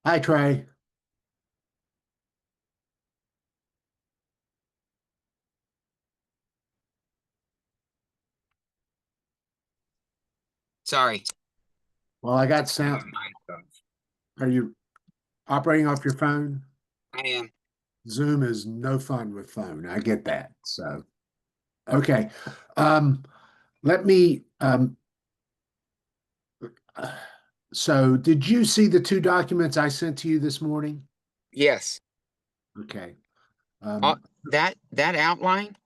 Hi, Trey. Sorry. Well, I got sound. Are you operating off your phone? I am. Zoom is no fun with phone. I get that. So, okay. Um, let me. Uh, so, did you see the two documents I sent to you this morning? Yes. Okay. Uh, Um, that outline, that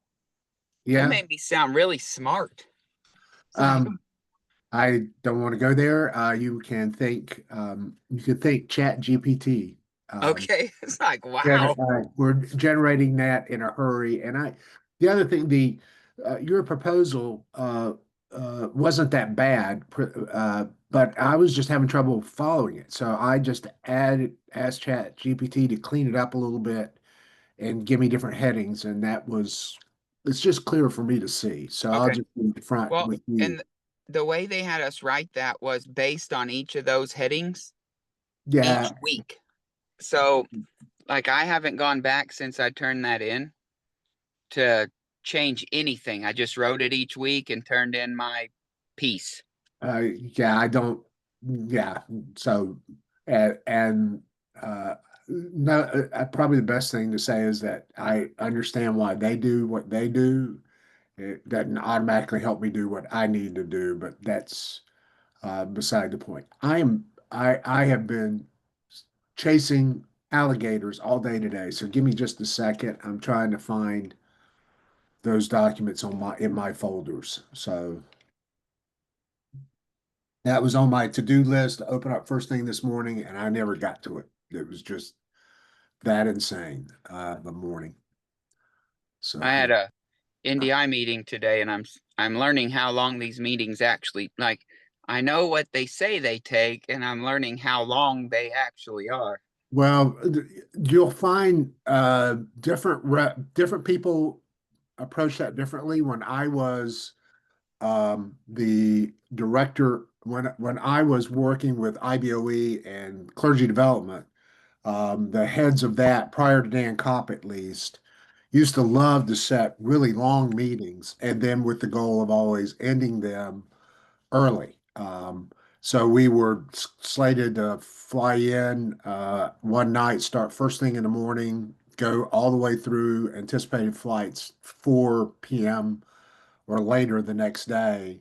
yeah. made me sound really smart. It's like, Um, I don't want to go there. You could think Chat GPT. okay. It's like, wow. We're generating that in a hurry. The other thing, your proposal wasn't that bad, but I was just having trouble following it. So I just asked Chat GPT to clean it up a little bit and give me different headings, and it's just clearer for me to see. So I'll Okay. just be front Well, with you. and the way they had us write that was based on each of those headings Yeah, each week. So, like, I haven't gone back since I turned that in to change anything. I just wrote it each week and turned in my piece. yeah, I don't. Yeah, so and no, probably the best thing to say is that I understand why they do what they do. It doesn't automatically help me do what I need to do, but that's beside the point. I have been chasing alligators all day today, so give me just a second. I'm trying to find those documents in my folders. So that was on my to-do list to open up first thing this morning, and I never got to it. It was just that insane, the morning. So I here, had a NDI meeting today, and I'm learning how long these meetings actually like. I know what they say they take, and I'm learning how long they actually are. well, you'll find different people approach that differently. When I was the director, when I was working with IBOE and clergy development, the heads of that, prior to Dan Kopp at least, used to love to set really long meetings and then with the goal of always ending them early. So we were slated to fly in one night, start first thing in the morning, go all the way through anticipated flights 4 p.m. or later the next day.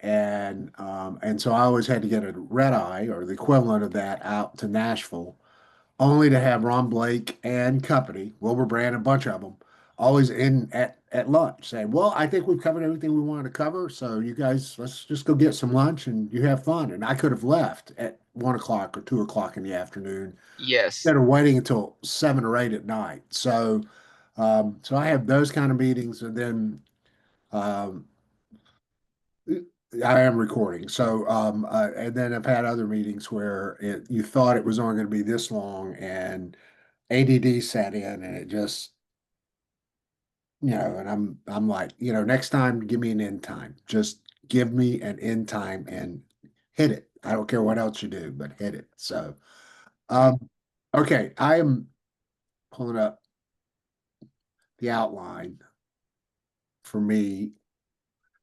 And so I always had to get a red eye or the equivalent of that out to Nashville only to have Ron Blake and company, Wilbur Brand, a bunch of them, always in at lunch saying, "Well, I think we've covered everything we wanted to cover. So you guys, let's just go get some lunch and you have fun." And I could have left at 1 o'clock or 2 o'clock in the afternoon Yes, instead of waiting until 7 or 8 at night. So I have those kind of meetings, and then um, I am recording. And then I've had other meetings where you thought it was only going to be this long, and ADD sat in and it just, and I'm like, next time give me an end time. Just give me an end time and hit it. I don't care what else you do, but hit it. So, um, okay, I am pulling up the outline for me.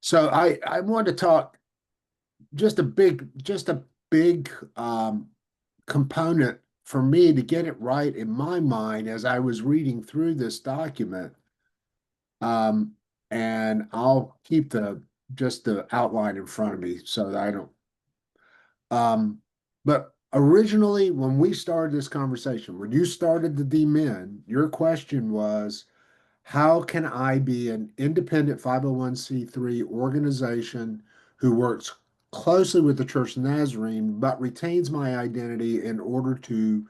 So I wanted to talk just a big component for me to get it right in my mind as I was reading through this document. Um, and I'll keep just the outline in front of me so that I don't. Um, but originally, when we started this conversation, when you started the DMin, your question was, how can I be an independent 501(c)(3) organization who works closely with the Church of Nazarene but retains my identity in order to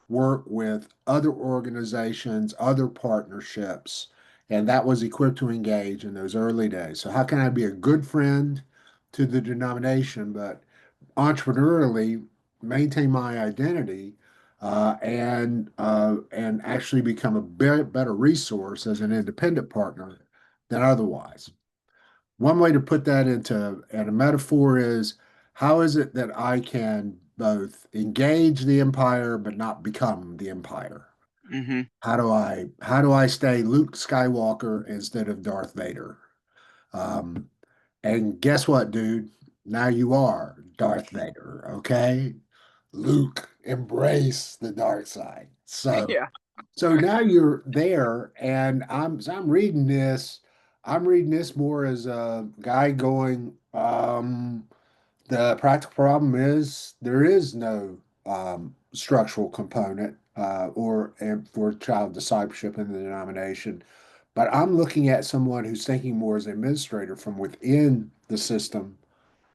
work with other organizations, other partnerships? And that was equipped to engage in those early days. So, how can I be a good friend to the denomination, but entrepreneurially maintain my identity and actually become a better resource as an independent partner than otherwise. One way to put that into and a metaphor is how is it that I can both engage the empire but not become the empire? Hmm. How do I stay Luke Skywalker instead of Darth Vader? Um, and guess what, dude? Now you are Darth Vader, okay? Luke, embrace the dark side. So Yeah. so now you're there, and I'm reading this. I'm reading this more as a guy going, the practical problem is there is no structural component or and for child discipleship in the denomination. But I'm looking at someone who's thinking more as an administrator from within the system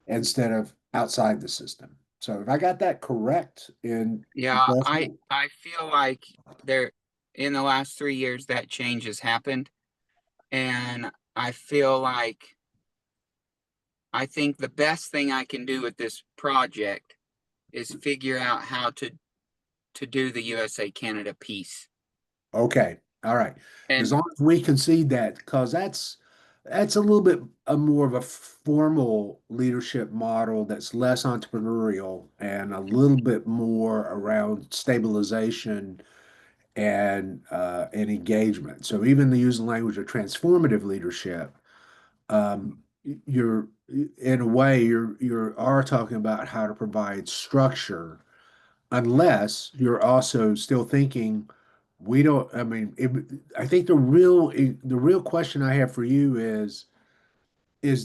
instead of outside the system. So if I got that correct in Yeah, I ballpark. I feel like there in the last 3 years that change has happened, and I feel like I think the best thing I can do with this project is figure out how to do the USA Canada piece. Okay. All right. As And long as we concede that, because that's a little bit more of a formal leadership model that's less entrepreneurial and a little bit more around stabilization and engagement. So even the use the language of transformative leadership, you're in a way you are talking about how to provide structure unless you're also still thinking we don't I mean I think the real question I have for you is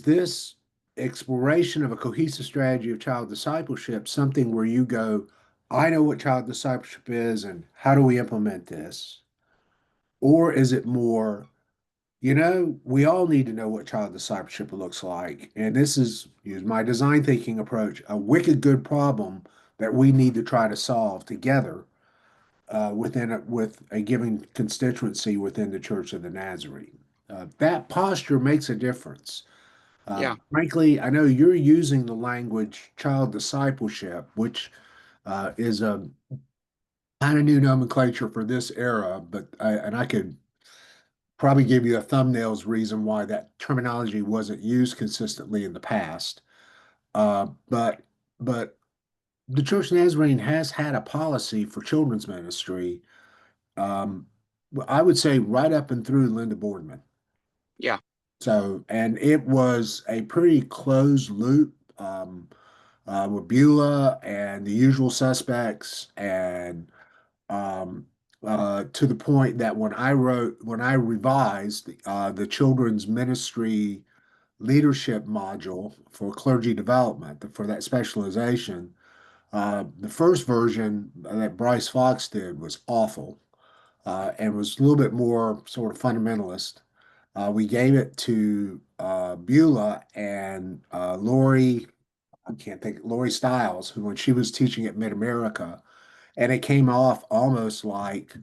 this exploration of a cohesive strategy of child discipleship something where you go, I know what child discipleship is and how do we implement this? Or is it more, we all need to know what child discipleship looks like, and this is, use my design thinking approach, a wicked good problem that we need to try to solve together with a given constituency within the Church of the Nazarene. That posture makes a difference. yeah, Frankly, I know you're using the language child discipleship, which is a kind of new nomenclature for this era, and I could probably give you a thumbnails reason why that terminology wasn't used consistently in the past. But the Church of Nazarene has had a policy for children's ministry. Um, I would say right up and through Linda Boardman. yeah, So, and it was a pretty closed loop with Beulah and the usual suspects, and um, to the point that when I revised the children's ministry leadership module for clergy development, for that specialization, the first version that Bryce Fox did was awful and was a little bit more sort of fundamentalist. We gave it to Beulah and Lori, I can't think, Lori Stiles, who when she was teaching at Mid America, and it came off almost like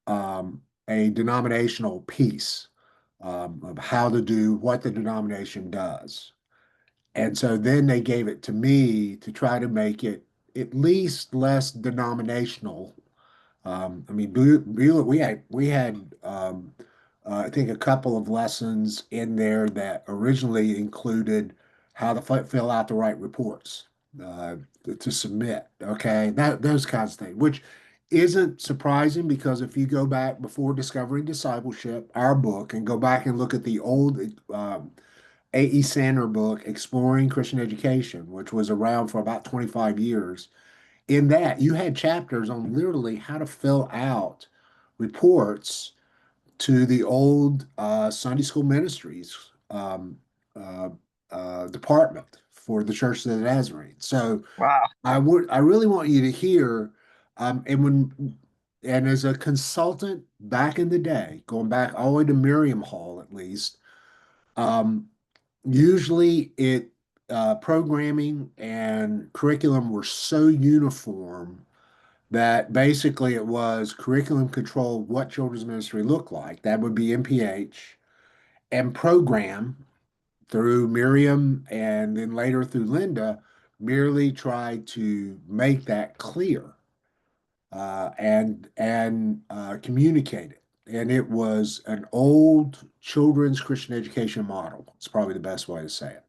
a denominational piece of how to do what the denomination does. And so then they gave it to me to try to make it at least less denominational. I mean, we had I think a couple of lessons in there that originally included how to fill out the right reports uh, to submit. Okay, those kinds of things, which isn't surprising because if you go back before Discovering Discipleship, our book, and go back and look at the old A.E. Sander book, Exploring Christian Education, which was around for about 25 years, in that you had chapters on literally how to fill out reports to the old Sunday school ministries uh, department for the Church of the Nazarene. So wow, I really want you to hear, and as a consultant back in the day, going back all the way to Miriam Hall at least, um, usually it programming and curriculum were so uniform that basically it was curriculum control what children's ministry looked like. That would be MPH and program through Miriam and then later through Linda merely tried to make that clear and communicate it. And it was an old children's Christian education model. It's probably the best way to say it.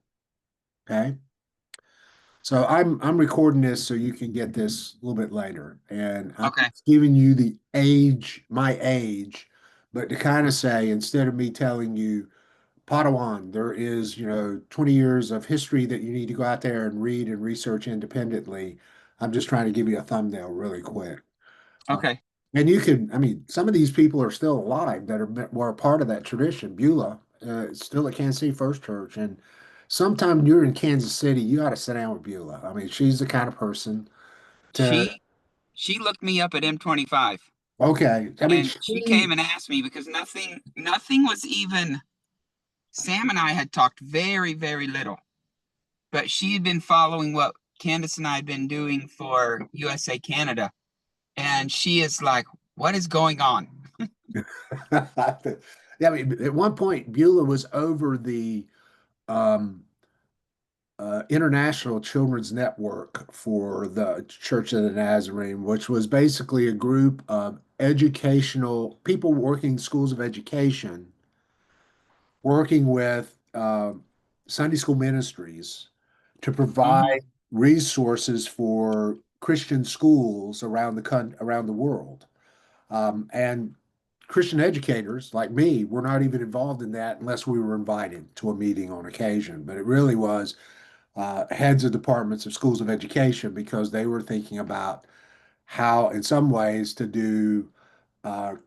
Okay. So I'm recording this so you can get this a little bit later, and I'm Okay. giving you the age, my age, but to kind of say instead of me telling you Padawan, there is 20 years of history that you need to go out there and read and research independently. I'm just trying to give you a thumbnail really quick. Uh, Okay. and you could, I mean, some of these people are still alive that were a part of that tradition. Beulah, still at Kansas City First Church, and sometime you're in Kansas City, you got to sit down with Beulah. I mean, she's the kind of person to. She looked me up at M25 Okay, I mean, and she came she. and asked me because nothing was even Sam and I had talked very, very little, but she had been following what Candace and I had been doing for USA Canada. And she is like, what is going on? Yeah, I mean, at one point, Beulah was over the um, International Children's Network for the Church of the Nazarene, which was basically a group of educational people working schools of education, working with Sunday school ministries to Hmm. provide resources for Christian schools around the world. And Christian educators like me were not even involved in that unless we were invited to a meeting on occasion. But it really was heads of departments of schools of education because they were thinking about how, in some ways, to do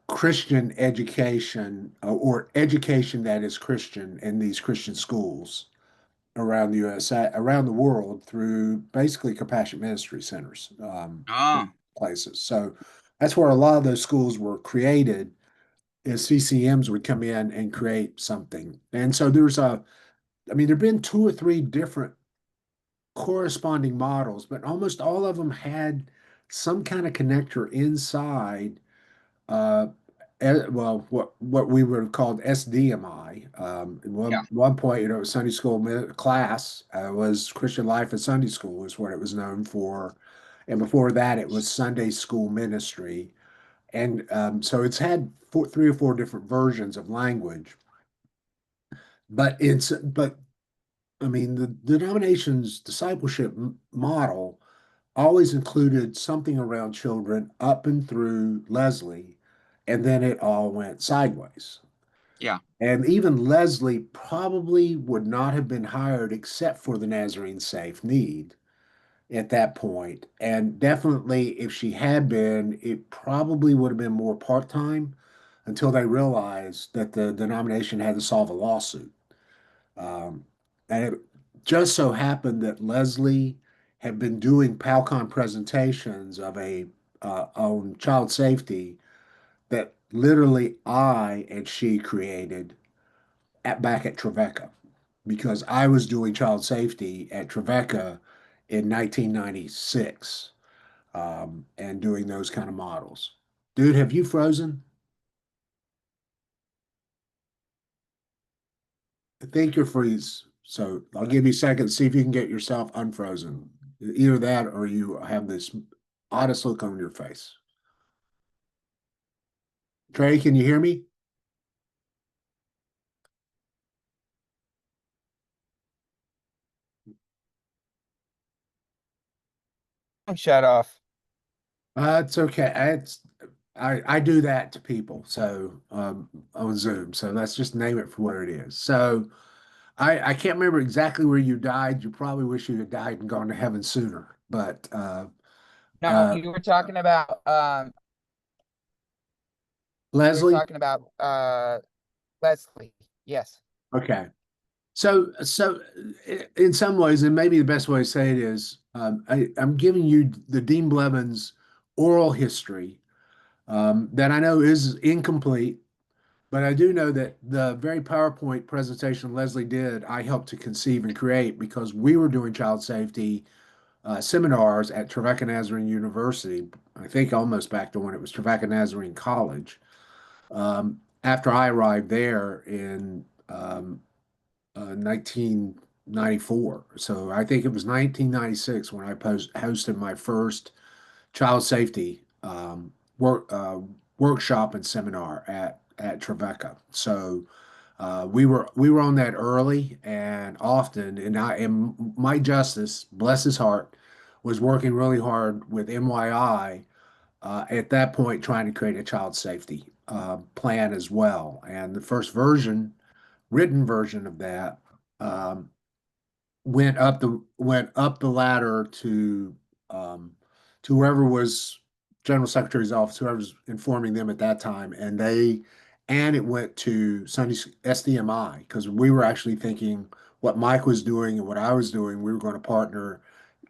Christian education or education that is Christian in these Christian schools around the USA, around the world through basically compassion ministry centers, Oh, places. So that's where a lot of those schools were created. Is CCMs would come in and create something, and so I mean, there've been two or three different corresponding models, but almost all of them had some kind of connector inside. Uh, well, what we would have called SDMI. At yeah. one point, Sunday school class was Christian Life at Sunday School is what it was known for, and before that, it was Sunday School Ministry, and so it's had three or four different versions of language. But I mean, the denomination's discipleship model always included something around children up and through Leslie, and then it all went sideways. Yeah. And even Leslie probably would not have been hired except for the Nazarene safe need at that point. And definitely, if she had been, it probably would have been more part-time until they realized that the denomination had to solve a lawsuit. Um, and it just so happened that Leslie had been doing Palcon presentations of a on child safety that literally I and she created back at Trevecca because I was doing child safety at Trevecca in 1996 and doing those kind of models. Dude, have you frozen? I think you're freeze. So I'll give you a second to see if you can get yourself unfrozen. Either that or you have this oddest look on your face. Trey, can you hear me? Shut off. It's okay. I do that to people so on Zoom. So let's just name it for what it is. So I can't remember exactly where you died. You probably wish you had died and gone to heaven sooner. But No, uh, you were Leslie, talking about Leslie. Yes. okay. So in some ways, and maybe the best way to say it is, I'm giving you the Dean Blevins oral history that I know is incomplete, but I do know that the very PowerPoint presentation Leslie did, I helped to conceive and create because we were doing child safety seminars at Trevecca Nazarene University. I think almost back to when it was Trevecca Nazarene College. After I arrived there in 1994. So I think it was 1996 when I hosted my first child safety workshop and seminar at Trevecca. So We were on that early and often, and Mike Justice, bless his heart, was working really hard with MYI at that point, trying to create a child safety plan as well. And the first version, written version of that, um, went up the ladder um, to whoever was General Secretary's office, whoever was informing them at that time, and it went to Sunday SDMI because we were actually thinking what Mike was doing and what I was doing, we were going to partner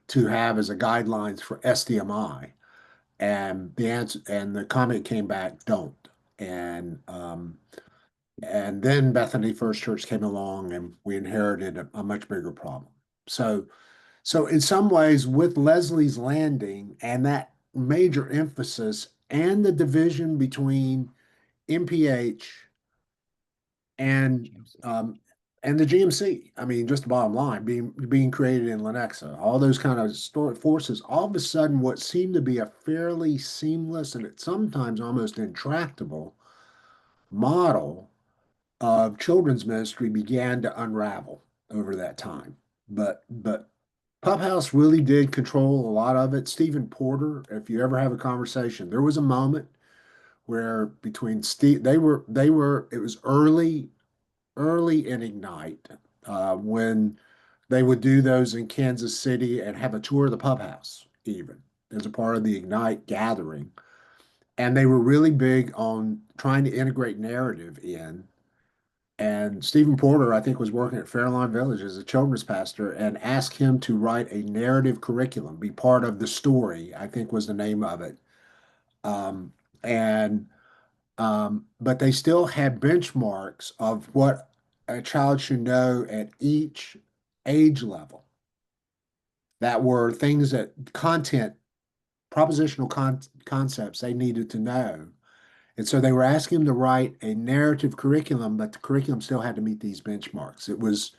to have as a guidelines for SDMI. And the answer and the comment came back, don't. And and then Bethany First Church came along and we inherited a much bigger problem. So so in some ways, with Leslie's Landing and that major emphasis and the division between MPH and GMC. um, and the GMC, I mean, just the bottom line, being created in Lenexa, all those kind of historic forces, all of a sudden, what seemed to be a fairly seamless and at sometimes almost intractable model of children's ministry began to unravel over that time. But Pub House really did control a lot of it. Stephen Porter, if you ever have a conversation, there was a moment where between Steve, it was early in Ignite when they would do those in Kansas City and have a tour of the Pub House, even as a part of the Ignite gathering. And they were really big on trying to integrate narrative in. And Stephen Porter, I think, was working at Fairlawn Village as a children's pastor and asked him to write a narrative curriculum, be part of the story, I think was the name of it. Um, and but they still had benchmarks of what a child should know at each age level that were things that content, concepts they needed to know. And so they were asking him to write a narrative curriculum, but the curriculum still had to meet these benchmarks. It was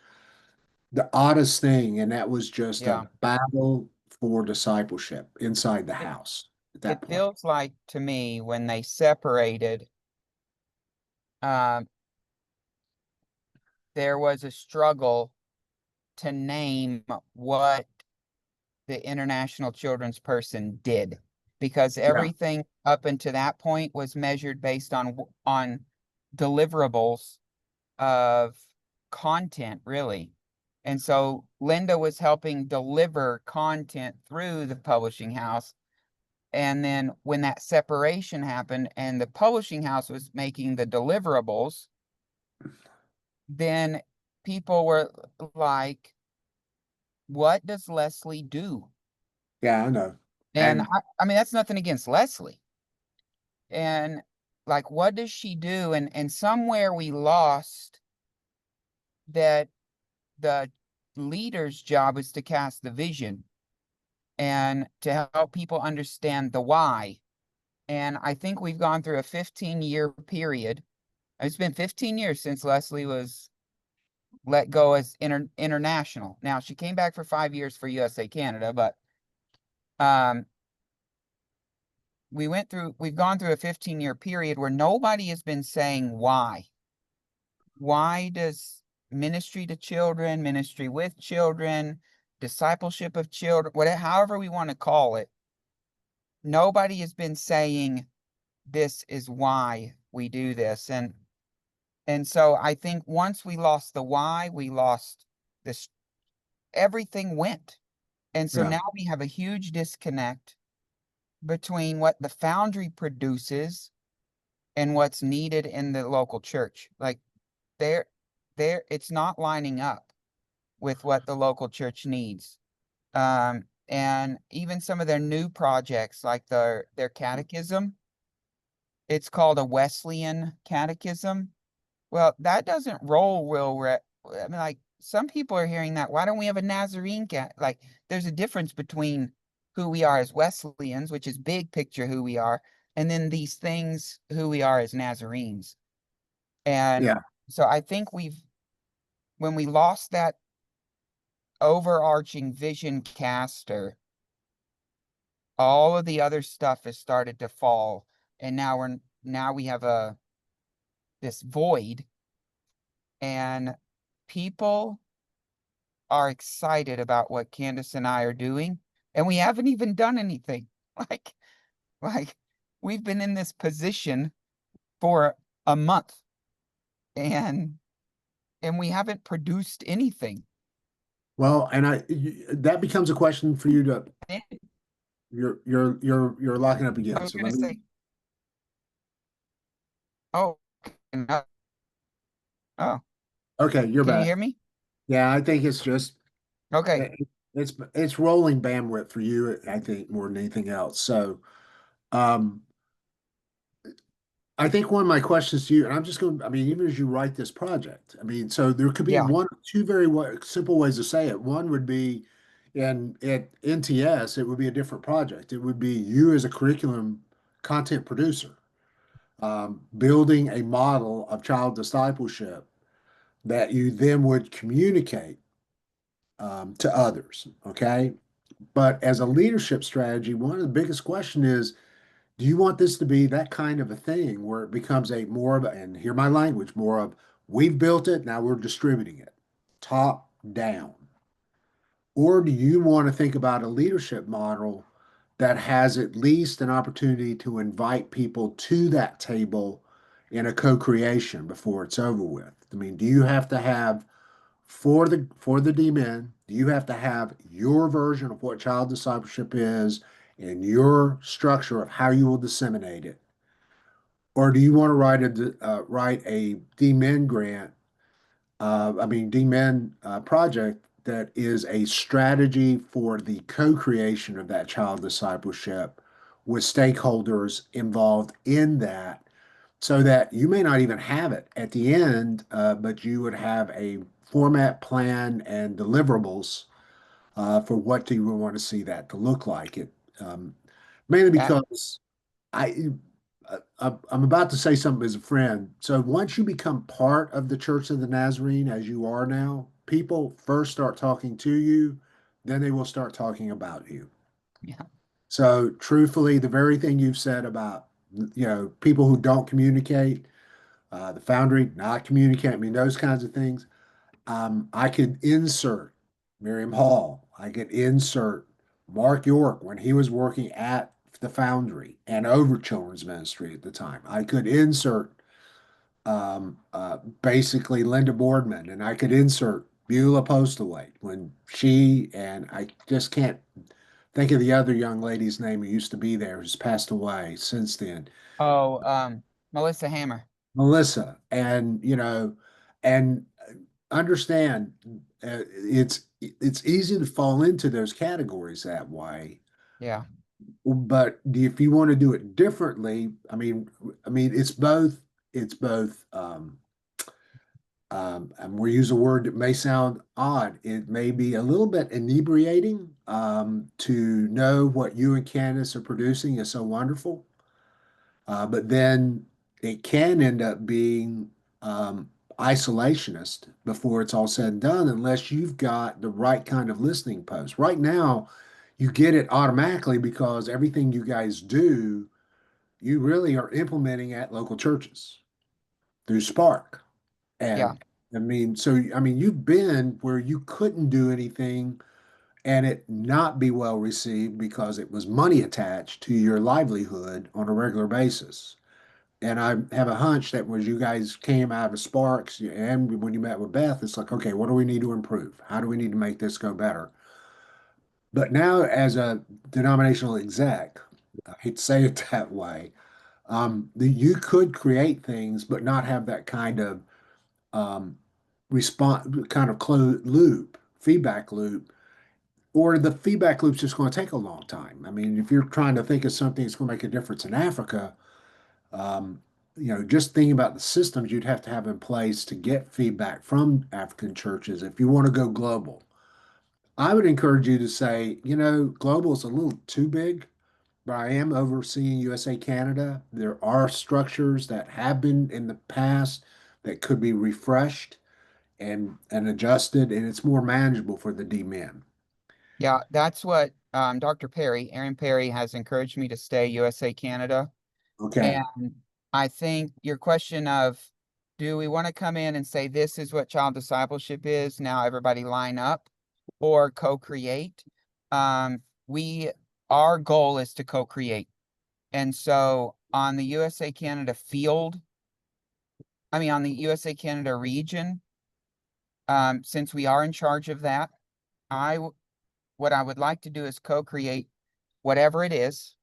the oddest thing, and that was just a Yeah. battle for discipleship inside the It, house at it that point. feels like to me when they separated, um, there was a struggle to name what the International Children's Person did because Yeah, everything up until that point was measured based on deliverables of content, really. And so Linda was helping deliver content through the publishing house. And then when that separation happened and the publishing house was making the deliverables, then people were like, what does Leslie do? yeah, I know. And And I mean, that's nothing against Leslie. And like, what does she do? And somewhere we lost that the leader's job is to cast the vision and to help people understand the why. And I think we've gone through a 15-year period. It's been 15 years since Leslie was let go as international. Now she came back for 5 years for USA Canada, but um, we've gone through a 15-year period where nobody has been saying why. Why does ministry to children, ministry with children, discipleship of children, whatever, however we want to call it, nobody has been saying this is why we do this. And so I think once we lost the why, we lost this, everything went. And so yeah, now we have a huge disconnect between what the foundry produces and what's needed in the local church. Like there, it's not lining up with what the local church needs. And even some of their new projects, like their catechism, it's called a Wesleyan catechism. Well, that doesn't roll real. I mean, like some people are hearing that. Why don't we have a Nazarene cat? Like, there's a difference between who we are as Wesleyans, which is big picture who we are, and then these things who we are as Nazarenes. And yeah, so I think when we lost that overarching vision caster, all of the other stuff has started to fall, and now we have this void and people are excited about what Candace and I are doing, and we haven't even done anything. Like, like we've been in this position for a month, and we haven't produced anything. Well, and that becomes a question for you to I you're locking up again. was So gonna let me say, oh, no, oh, okay, you're can you back. hear me? Yeah, I think it's just Okay, it's rolling bandwidth for you, I think, more than anything else. So um I think one of my questions to you, and I'm just going, I mean, even as you write this project, I mean, so there could be yeah, one, two very simple ways to say it. One would be at NTS, it would be a different project. It would be you as a curriculum content producer, building a model of child discipleship that you then would communicate to others. Okay. But as a leadership strategy, one of the biggest question is, do you want this to be that kind of a thing where it becomes a more of, and hear my language, more of we've built it, now we're distributing it, top down? Or do you want to think about a leadership model that has at least an opportunity to invite people to that table in a co-creation before it's over with? I mean, do you have to have for the DMin, do you have to have your version of what child discipleship is and your structure of how you will disseminate it? Or do you want to write a DMin grant, DMin project that is a strategy for the co-creation of that child discipleship with stakeholders involved in that, so that you may not even have it at the end, but you would have a format plan and deliverables for what do you want to see that to look like. It mainly that, because I I'm about to say something as a friend. So once you become part of the Church of the Nazarene, as you are now, people first start talking to you, then they will start talking about you. yeah, So truthfully, the very thing you've said about people who don't communicate, the Foundry not communicate, I mean those kinds of things. I could insert Miriam Hall. I could insert Mark York when he was working at the Foundry and over children's ministry at the time. I could insert basically Linda Boardman, and I could insert Beulah Postlewaite when she and I just can't think of the other young lady's name who used to be there, who's passed away since then. oh, Melissa Hammer, Melissa, and and understand it's easy to fall into those categories that way. yeah, But if you want to do it differently, I mean, it's both. And we use a word that may sound odd. It may be a little bit inebriating to know what you and Candace are producing is so wonderful. But then it can end up being isolationist before it's all said and done, unless you've got the right kind of listening post. Right now, you get it automatically because everything you guys do, you really are implementing at local churches through Spark. yeah, And I mean, you've been where you couldn't do anything and it not be well received because it was money attached to your livelihood on a regular basis. And I have a hunch that when you guys came out of Sparks and when you met with Beth, it's like, okay, what do we need to improve? How do we need to make this go better? But now, as a denominational exec, I hate to say it that way, you could create things, but not have that kind of um, response, kind of closed loop, feedback loop, or the feedback loop's just going to take a long time. I mean, if you're trying to think of something that's going to make a difference in Africa, um, just thinking about the systems you'd have to have in place to get feedback from African churches if you want to go global. I would encourage you to say, global is a little too big, but I am overseeing USA Canada. There are structures that have been in the past that could be refreshed and adjusted, and it's more manageable for the D men. yeah. That's what Dr. Perry, Aaron Perry, has encouraged me to stay USA Canada. Okay. And I think your question of do we want to come in and say, this is what child discipleship is? Now everybody line up, or co-create? Um, we, our goal is to co-create. And so on the USA Canada field, on the USA Canada region, since we are in charge of that, what I would like to do is co-create whatever it is.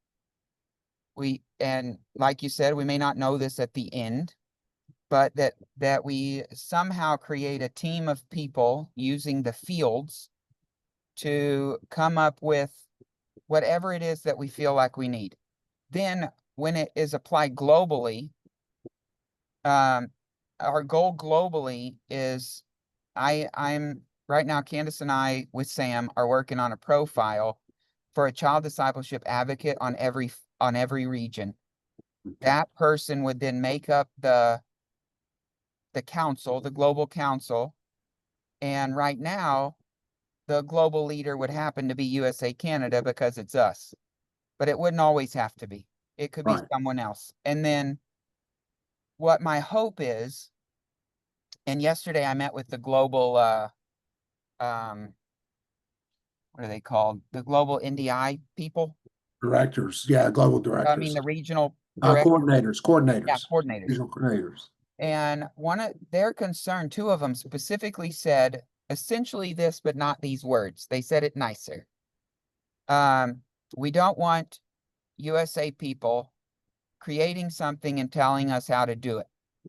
And like you said, we may not know this at the end, but that we somehow create a team of people using the fields to come up with whatever it is that we feel like we need. Then when it is applied globally, um, our goal globally is I'm right now, Candace and I with Sam are working on a profile for a child discipleship advocate on every region. That person would then make up the council, the global council. And right now, the global leader would happen to be USA Canada because it's us. But it wouldn't always have to be. It could be Right. someone else. And then what my hope is, and yesterday I met with the global um what are they called? The global NDI people. Directors. Yeah, global I mean directors. the regional director. Coordinators. Yeah, Coordinators. coordinators. Regional coordinators. And one of their concern, two of them specifically said essentially this, but not these words. They said it nicer. Um, we don't want USA people creating something and telling us how to do it.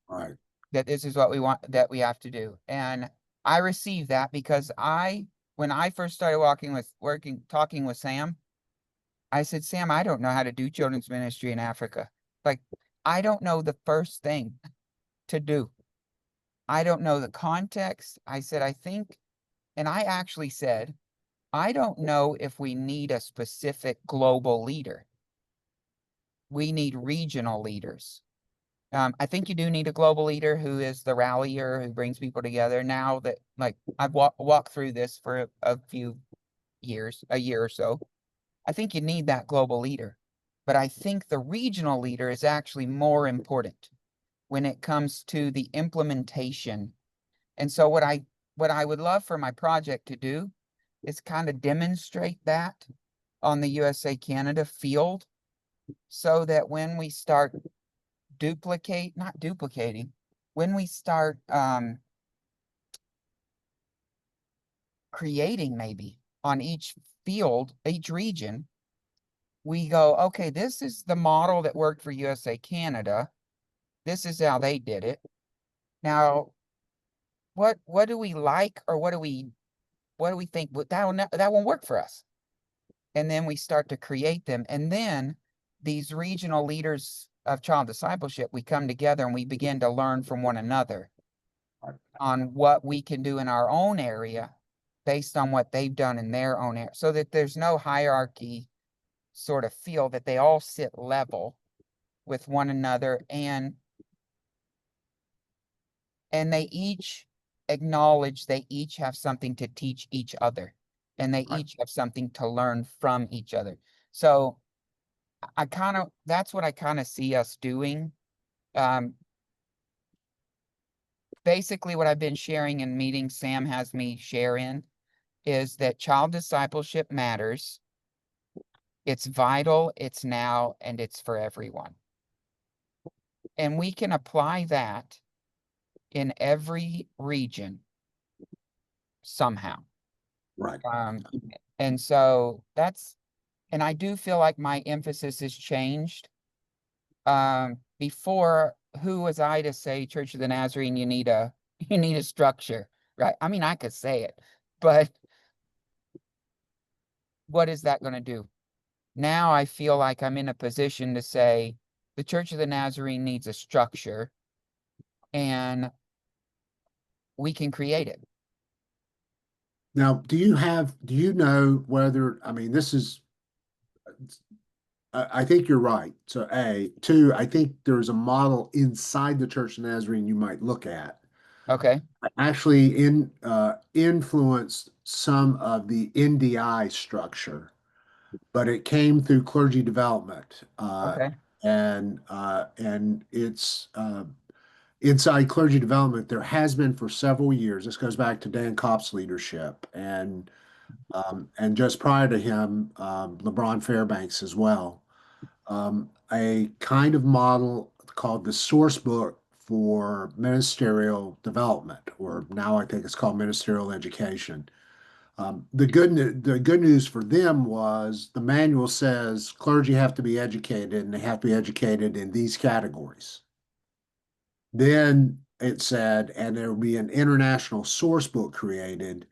Right. That this is what we want, that we have to do. And I received that because when I first started talking with Sam, I said, Sam, I don't know how to do children's ministry in Africa. Like, I don't know the first thing to do. I don't know the context. I said, and I actually said, I don't know if we need a specific global leader. We need regional leaders. I think you do need a global leader who is the rallier, who brings people together. Now that, like, I've walked through this for a few years, a year or so, I think you need that global leader. But I think the regional leader is actually more important when it comes to the implementation. And so what I would love for my project to do is kind of demonstrate that on the USA Canada field, so that when we start not duplicating, when we start creating maybe on each field, each region, we go, okay, this is the model that worked for USA Canada. This is how they did it. Now, what do we like, or what do we think that won't work for us? And then we start to create them. And then these regional leaders of child discipleship, we come together and we begin to learn from one another on what we can do in our own area based on what they've done in their own area, so that there's no hierarchy sort of feel, that they all sit level with one another, and they each acknowledge they each have something to teach each other, and they Right. each have something to learn from each other. So that's what I kind of see us doing. Um, Basically what I've been sharing in meetings, Sam has me share in, is that child discipleship matters. It's vital, it's now, and it's for everyone. And we can apply that in every region somehow. Right. Um, and so and I do feel like my emphasis has changed. Before, who was I to say, Church of the Nazarene, you need a structure, right? I mean, I could say it, but what is that going to do? Now I feel like I'm in a position to say the Church of the Nazarene needs a structure, and we can create it. Now, do you know whether, I mean, this is, I think you're right. So A, two, I think there's a model inside the Church of Nazarene you might look at. Okay. Actually influenced some of the NDI structure, but it came through clergy development. Okay. And it's inside clergy development, there has been for several years. This goes back to Dan Kopp's leadership, and just prior to him, LeBron Fairbanks as well. A kind of model called the source book for ministerial development, or now I think it's called ministerial education. The good news for them was the manual says clergy have to be educated and they have to be educated in these categories. Then it said, and there will be an international source book created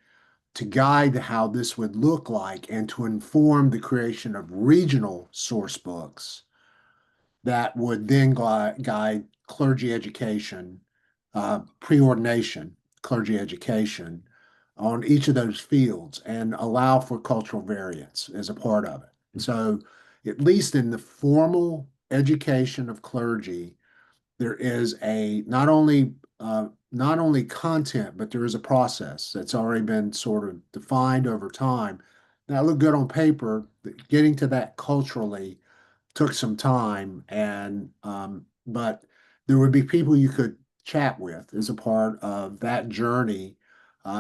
to guide how this would look like and to inform the creation of regional source books that would then guide clergy education, preordination clergy education on each of those fields and allow for cultural variance as a part of it. So, at least in the formal education of clergy, there is a not only content, but there is a process that's already been sort of defined over time. Now, it looked good on paper, but getting to that culturally took some time, and but there would be people you could chat with as a part of that journey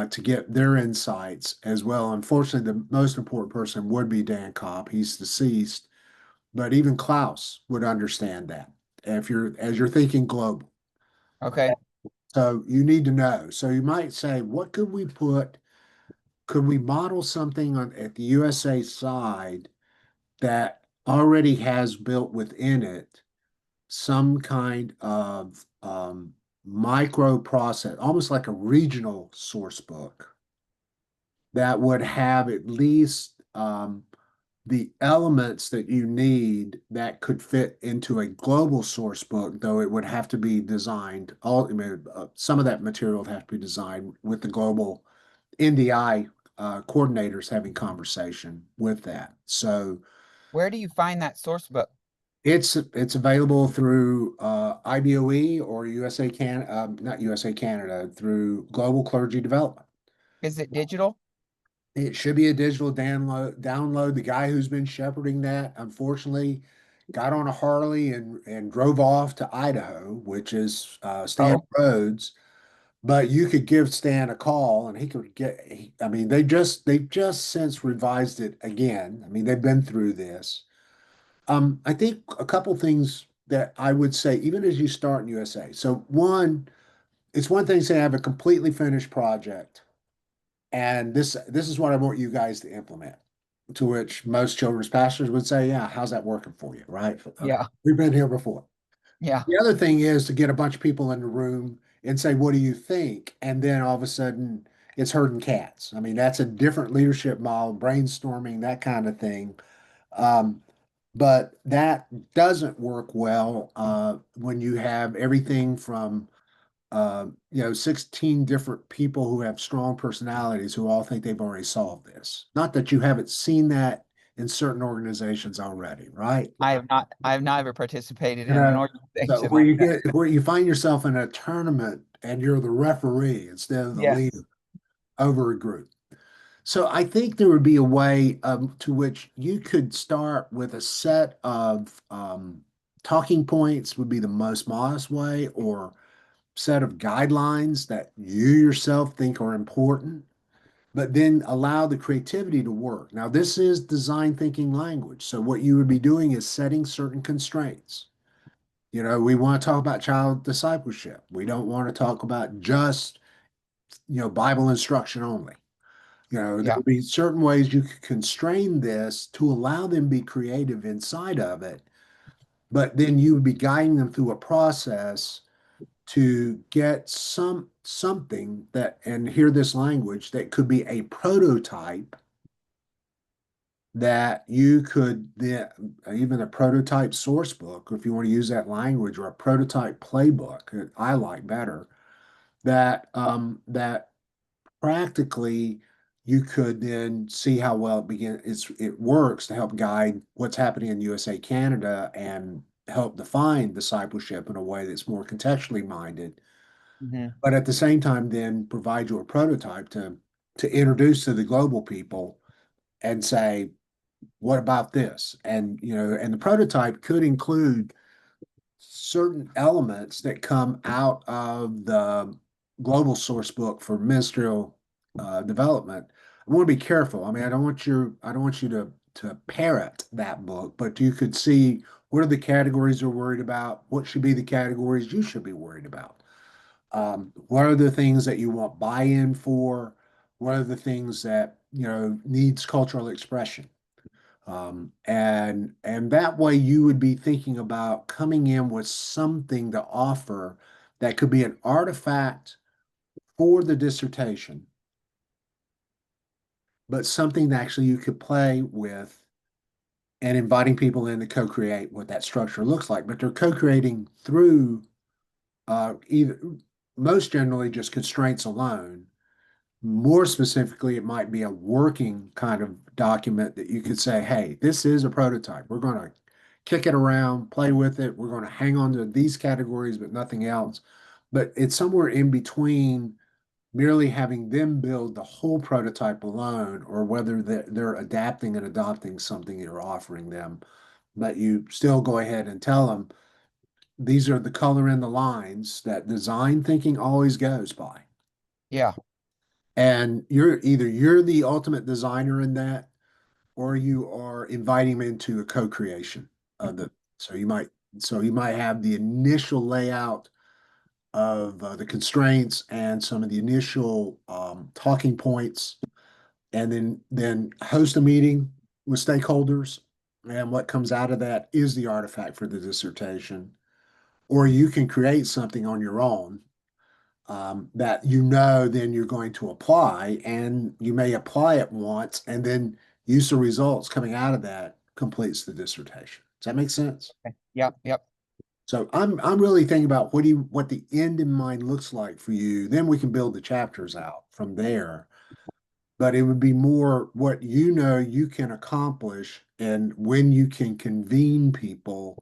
to get their insights as well. Unfortunately, the most important person would be Dan Kopp. He's deceased, but even Klaus would understand that if you're as you're thinking global. Okay. So you need to know. So you might say, what could we put? Could we model something on at the USA side that already has built within it some kind of micro process, almost like a regional source book that would have at least the elements that you need that could fit into a global source book, though it would have to be designed, all, I mean, some of that material would have to be designed with the global NDI coordinators having conversation with that. So Where do you find that source book? it's available through IBOE or USA not USA Canada, through Global Clergy Development. Is it digital? It should be a digital download. The guy who's been shepherding that, unfortunately, got on a Harley and drove off to Idaho, which is Stan Oh, Rhodes. But you could give Stan a call and he could I mean, they've just since revised it again. I mean, they've been through this. I think a couple things that I would say, even as you start in USA. So one, it's one thing to say I have a completely finished project, and this is what I want you guys to implement. To which most children's pastors would say, "Yeah, how's that working for you?" Right? yeah, We've been here before. yeah. The other thing is to get a bunch of people in the room and say, "What do you think?" And then all of a sudden, it's herding cats. I mean, that's a different leadership model, brainstorming, that kind of thing. Um, but that doesn't work well when you have everything from 16 different people who have strong personalities who all think they've already solved this. Not that you haven't seen that in certain organizations already, right? I have never participated You in an know, so organization like that. where you find yourself in a tournament and you're the referee instead of the leader Yes. over a group. So I think there would be a way to which you could start with a set of talking points would be the most modest way, or set of guidelines that you yourself think are important, but then allow the creativity to work. Now, this is design thinking language. So what you would be doing is setting certain constraints. We want to talk about child discipleship. We don't want to talk about just, Bible instruction only. There Yeah. will be certain ways you could constrain this to allow them to be creative inside of it, but then you would be guiding them through a process to get something that, and hear this language, that could be a prototype that you could then, even a prototype source book, if you want to use that language, or a prototype playbook that I like better, that practically you could then see how well it works to help guide what's happening in USA Canada and help define discipleship in a way that's more contextually minded, Hmm. but at the same time then provide you a prototype to introduce to the global people and say, what about this? And the prototype could include certain elements that come out of the global source book for ministerial development. I want to be careful. I mean, I don't want you to parrot that book, but you could see what are the categories you're worried about, what should be the categories you should be worried about. What are the things that you want buy-in for? What are the things that, needs cultural expression? And that way you would be thinking about coming in with something to offer that could be an artifact for the dissertation, but something that actually you could play with and inviting people in to co-create what that structure looks like. But they're co-creating through either most generally just constraints alone. More specifically, it might be a working kind of document that you could say, hey, this is a prototype. We're going to kick it around, play with it. We're going to hang on to these categories, but nothing else. But it's somewhere in between merely having them build the whole prototype alone, or whether they're adapting and adopting something you're offering them. But you still go ahead and tell them these are the color in the lines that design thinking always goes by. Yeah. And you're the ultimate designer in that, or you are inviting them into a co-creation of the. So you might have the initial layout of the constraints and some of the initial talking points, and then host a meeting with stakeholders, and what comes out of that is the artifact for the dissertation. Or you can create something on your own that then you're going to apply, and you may apply it once and then use the results coming out of that completes the dissertation. Does that make sense? Okay. Yep. Yep. So I'm really thinking about what the end in mind looks like for you. Then we can build the chapters out from there. But it would be more what you can accomplish and when you can convene people,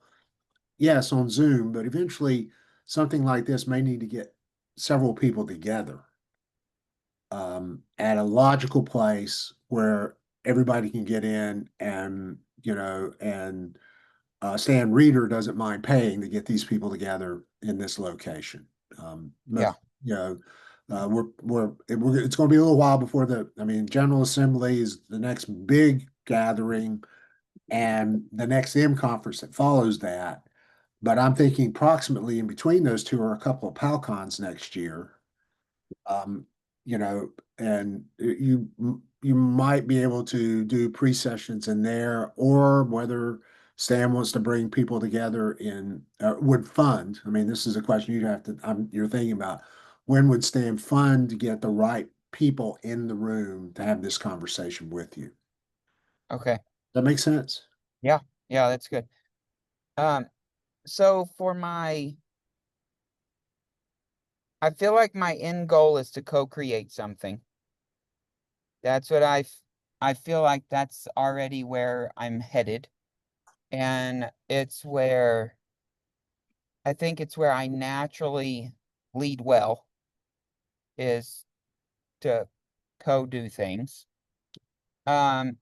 yes, on Zoom, but eventually something like this may need to get several people together at a logical place where everybody can get in, and Stan Reeder doesn't mind paying to get these people together in this location. Yeah. But it's going to be a little while before General Assembly is the next big gathering, and the next M conference that follows that. But I'm thinking approximately in between those two are a couple of PalCons next year. Um, and you might be able to do pre-sessions in there, or whether Stan wants to bring people together would fund. I mean, this is a question you're thinking about. When would Stan fund to get the right people in the room to have this conversation with you? Okay. That makes sense? Yeah. Yeah, that's good. Um, so I feel like my end goal is to co-create something. That's what I feel like that's already where I'm headed. And I think it's where I naturally lead well, is to co-do things. Um,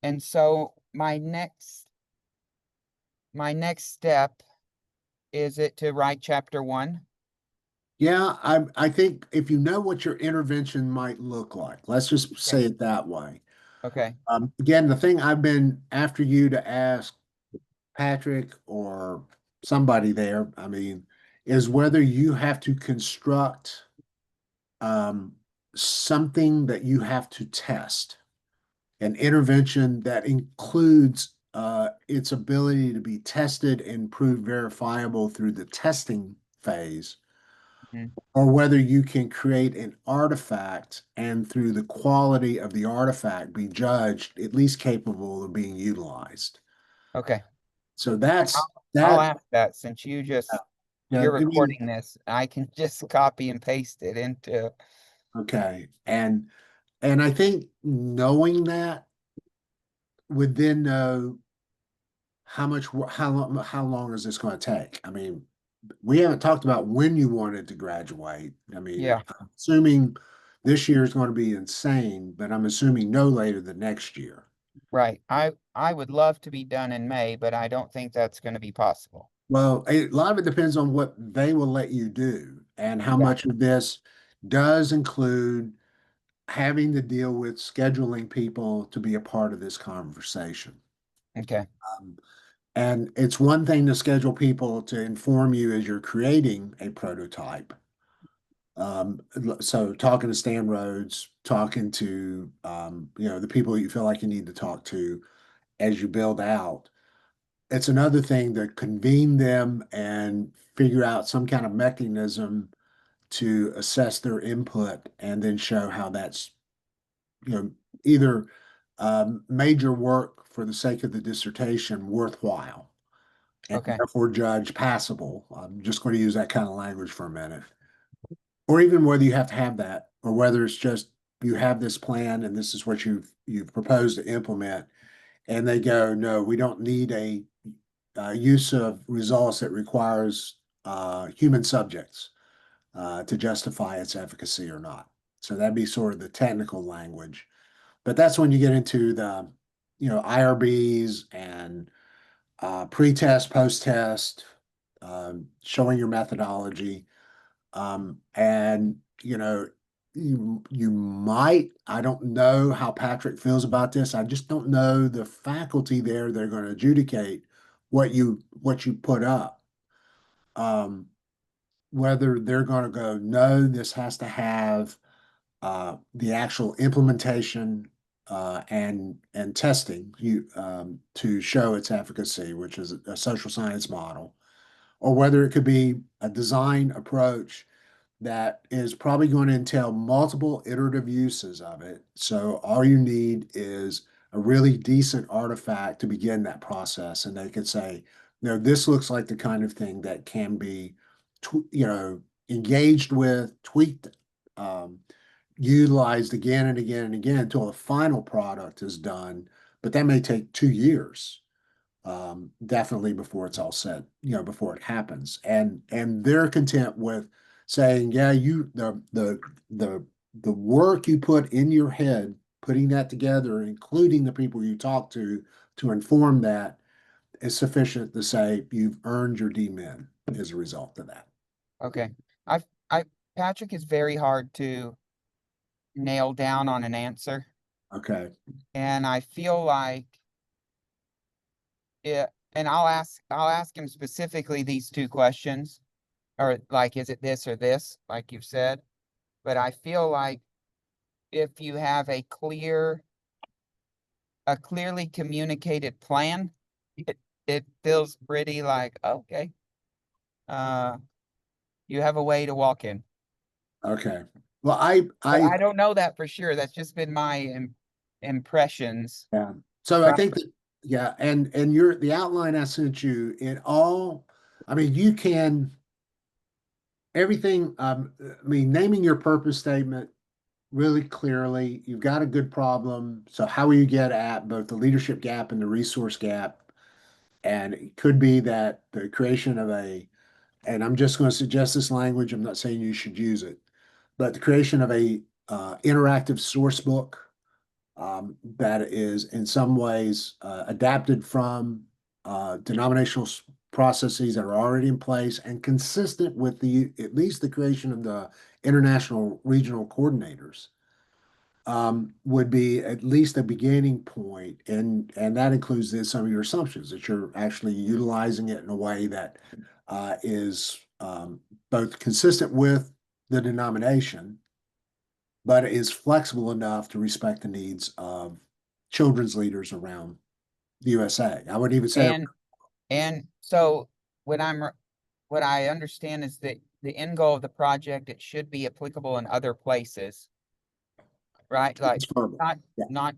and so my next step, is it to write chapter 1? Yeah, I think if you know what your intervention might look like, let's just Okay. say it that way. Okay. Again, the thing I've been after you to ask Patrick or somebody there, is whether you have to construct um, something that you have to test, an intervention that includes its ability to be tested and proved verifiable through the testing phase, Mhm. or whether you can create an artifact and through the quality of the artifact be judged at least capable of being utilized. Okay. So I'll that. ask that, since Yeah, you're recording this. I can just copy and paste it into. okay. And I think knowing that would then know how long is this going to take? We haven't talked about when you wanted to graduate. Yeah, I'm assuming this year is going to be insane, but I'm assuming no later than next year. right. I would love to be done in May, but I don't think that's going to be possible. Well, a lot of it depends on what they will let you do and how Yeah. much of this does include having to deal with scheduling people to be a part of this conversation. Okay. Um, and it's one thing to schedule people to inform you as you're creating a prototype. So talking to Stan Rhodes, talking to the people you feel like you need to talk to as you build out. It's another thing to convene them and figure out some kind of mechanism to assess their input and then show how that's, you know, either major work for the sake of the dissertation worthwhile and Okay. therefore judge passable. I'm just going to use that kind of language for a minute. Or even whether you have to have that, or whether it's just you have this plan and this is what you've proposed to implement, and they go, no, we don't need a use of results that requires human subjects to justify its efficacy or not. So that'd be sort of the technical language. But that's when you get into the, IRBs and pre-test, post-test, showing your methodology. And you might, I don't know how Patrick feels about this. I just don't know the faculty there. They're going to adjudicate what you put up. Um, Whether they're going to go, no, this has to have the actual implementation and testing to show its efficacy, which is a social science model, or whether it could be a design approach that is probably going to entail multiple iterative uses of it. So all you need is a really decent artifact to begin that process. And they could say, this looks like the kind of thing that can be, engaged with, tweaked, um, utilized again and again and again until the final product is done. But that may take 2 years, definitely before it's all said, before it happens. And they're content with saying, yeah, the work you put in your head, putting that together, including the people you talk to inform that is sufficient to say you've earned your DMin as a result of that. Okay. I Patrick is very hard to nail down on an answer, Okay. and I feel like it. And I'll ask him specifically these two questions, or like, is it this or this, like you've said? But I feel like if you have a clearly communicated plan, it it feels pretty like okay. Uh, you have a way to walk in. Okay. Well, I But I I don't know that for sure. That's just been my impressions. yeah. So I Right. think that, yeah, and your the outline I sent you in all, I mean, you can everything, I mean, naming your purpose statement really clearly, you've got a good problem. So how will you get at both the leadership gap and the resource gap? And it could be that the creation of and I'm just going to suggest this language, I'm not saying you should use it, but the creation of a interactive source book that is in some ways adapted from denominational processes that are already in place and consistent with at least the creation of the international regional coordinators would be at least a beginning point, and that includes some of your assumptions that you're actually utilizing it in a way that is both consistent with the denomination but is flexible enough to respect the needs of children's leaders around the USA. I would even say, And and so what I'm what I understand is that the end goal of the project, it should be applicable in other places, right? Like it's verbal. not Yeah. not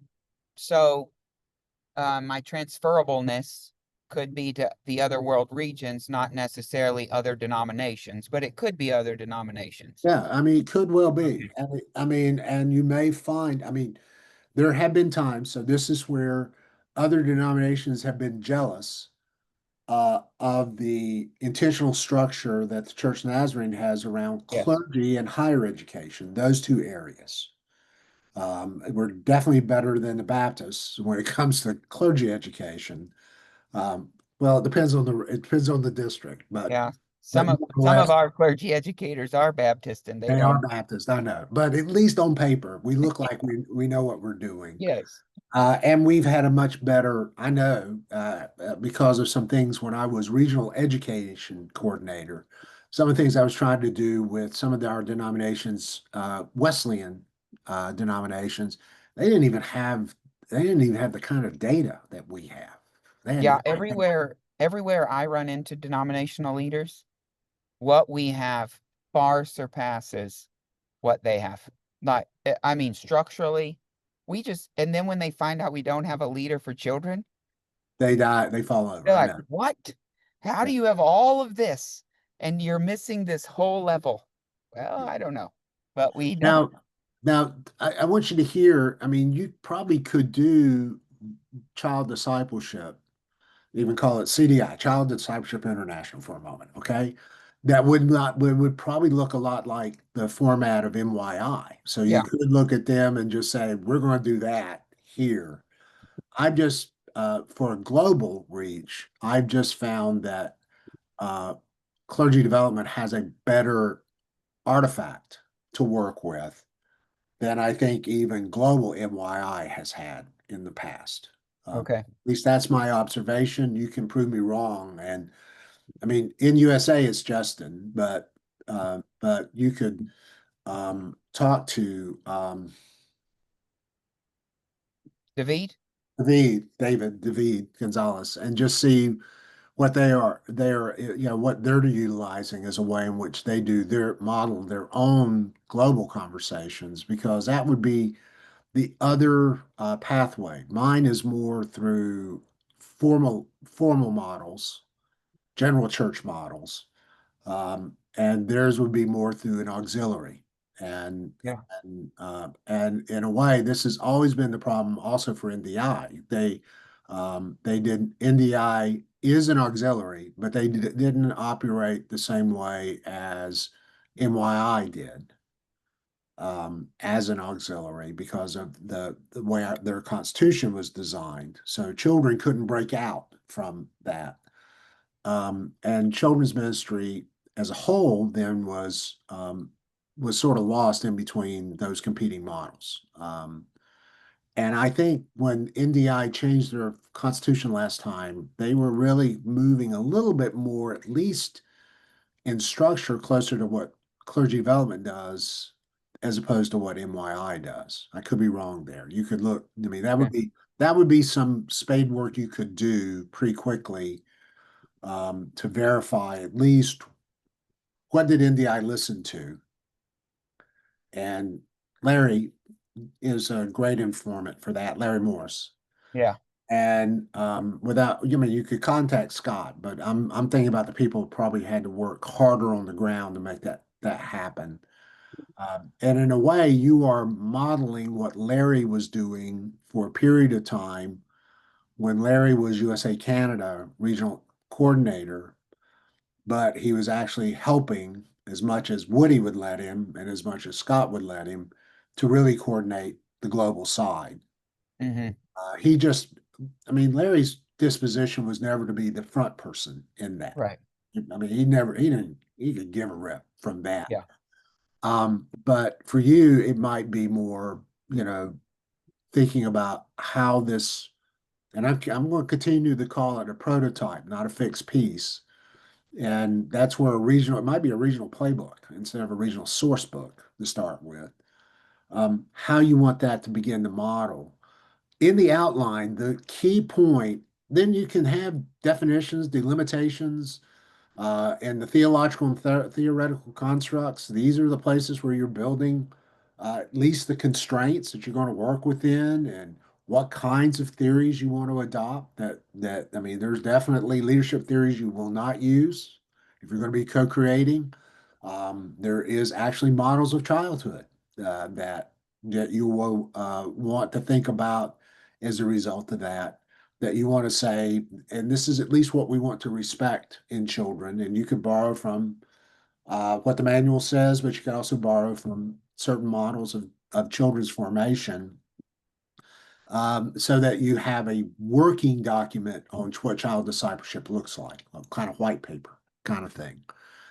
so my transferableness could be to the other world regions, not necessarily other denominations, but it could be other denominations. Yeah, I mean, it could well be. Okay. I mean, and you may find, I mean, there have been times, so this is where other denominations have been jealous of the intentional structure that the Church Nazarene has around Yes. clergy and higher education, those two areas. We're definitely better than the Baptists when it comes to clergy education. Um, Well, it depends on the district, Yeah. but Some of nonetheless, our clergy educators are Baptist and they they are don't. Baptist, I know. But at least on paper, we look like we know what we're doing. Yes. And we've had a much better, I know, because of some things when I was regional education coordinator, some of the things I was trying to do with some of our denominations, Wesleyan denominations, they didn't even have they didn't even have the kind of data that we have. They had Yeah, no idea. everywhere I run into denominational leaders, what we have far surpasses what they have. Not, I mean, structurally, and then when they find out we don't have a leader for children, They die, they fall over. they're I like, know. what? How do Yeah. you have all of this and you're missing this whole level? Well, I don't know, but we don't. Now, now, I want you to hear. I mean, you probably could do child discipleship, even call it CDI, Child Discipleship International for a moment, okay? That would probably look a lot like the format of MYI. So you Yeah. could look at them and just say, we're going to do that here. I've just for a global reach, I've just found that uh, clergy development has a better artifact to work with than I think even global MYI has had in the past. Okay. At least that's my observation. You can prove me wrong. And I mean, in USA, it's Justin, but you could talk to David Gonzalez, and just see what what they're utilizing as a way in which they do their model, their own global conversations, because that would be the other pathway. Mine is more through formal models, general church models, and theirs would be more through an auxiliary. And Yeah. and in a way, this has always been the problem also for NDI. They did NDI is an auxiliary, but they didn't operate the same way as MYI did as an auxiliary because of the way their constitution was designed. So children couldn't break out from that. And children's ministry as a whole then was sort of lost in between those competing models. And I think when NDI changed their constitution last time, they were really moving a little bit more, at least in structure, closer to what clergy development does, as opposed to what MYI does. I could be wrong there. You could look. I mean, Okay. that would be some spade work you could do pretty quickly to verify at least what did NDI listen to. And Larry is a great informant for that, Larry Morris. Yeah. And without, I mean, you could contact Scott, but I'm thinking about the people who probably had to work harder on the ground to make that happen. And in a way, you are modeling what Larry was doing for a period of time when Larry was USA Canada regional coordinator, but he was actually helping as much as Woody would let him and as much as Scott would let him to really coordinate the global side. Hmm. He just, I mean, Larry's disposition was never to be the front person in that. Right. I mean, he could give a rip from that. Yeah. But for you, it might be more, you know, thinking about how this, and I'm going to continue to call it a prototype, not a fixed piece. And that's where it might be a regional playbook instead of a regional source book to start with. How you want that to begin to model. In the outline, the key point, then you can have definitions, delimitations, and the theological and theoretical constructs. These are the places where you're building at least the constraints that you're going to work within and what kinds of theories you want to adopt. That I mean, there's definitely leadership theories you will not use if you're going to be co-creating. There is actually models of childhood that you will want to think about as a result of that. That you want to say, and this is at least what we want to respect in children. And you could borrow from what the manual says, but you can also borrow from certain models of children's formation so that you have a working document on what child discipleship looks like, a kind of white paper kind of thing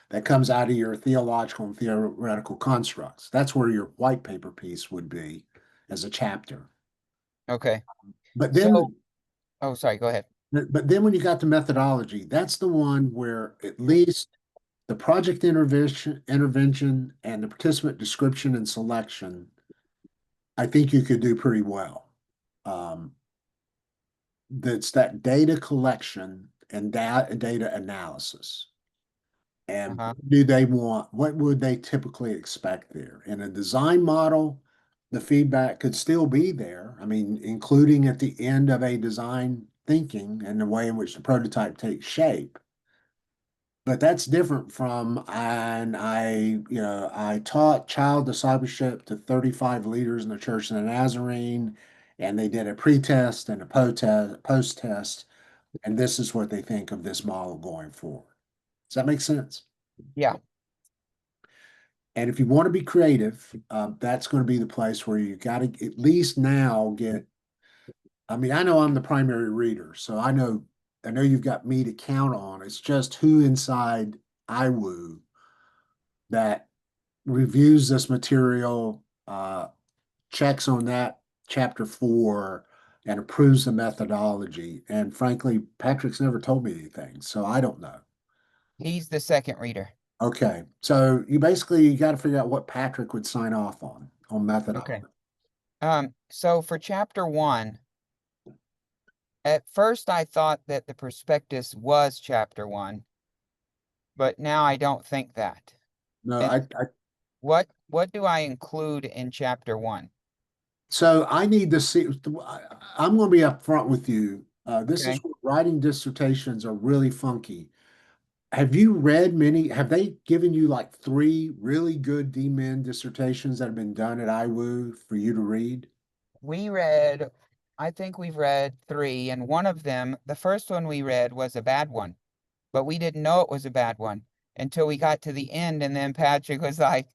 that comes out of your theological and theoretical constructs. That's where your white paper piece would be as a chapter. Okay. But So, then, oh, sorry, go ahead. but then when you got the methodology, that's the one where at least the project intervention and the participant description and selection, I think you could do pretty well. Um, that's that data collection and data analysis. And Uh-huh. what do they want? What would they typically expect there? In a design model, the feedback could still be there. I mean, including at the end of a design thinking and the way in which the prototype takes shape. But that's different from, and I taught child discipleship to 35 leaders in the Church of the Nazarene, and they did a pre-test and a post-test, and this is what they think of this model going forward. Does that make sense? Yeah. And if you want to be creative, that's going to be the place where you got to at least now get. I mean, I know I'm the primary reader, so I know you've got me to count on. It's just who inside IWU that reviews this material, checks on that chapter 4, and approves the methodology. And frankly, Patrick's never told me anything, so I don't know. He's the second reader. Okay, so you got to figure out what Patrick would sign off on Okay. methodology. So for chapter 1, at first I thought that the prospectus was chapter 1, but now I don't think that. No, And I what do I include in chapter 1? so I need to see. I'm going to be upfront with you. This is Okay. where writing dissertations are really funky. Have you read many? Have they given you like 3 really good DMin dissertations that have been done at IWU for you to read? We read, I think we've read 3, and one of them, the first one we read was a bad one, but we didn't know it was a bad one until we got to the end, and then Patrick was like,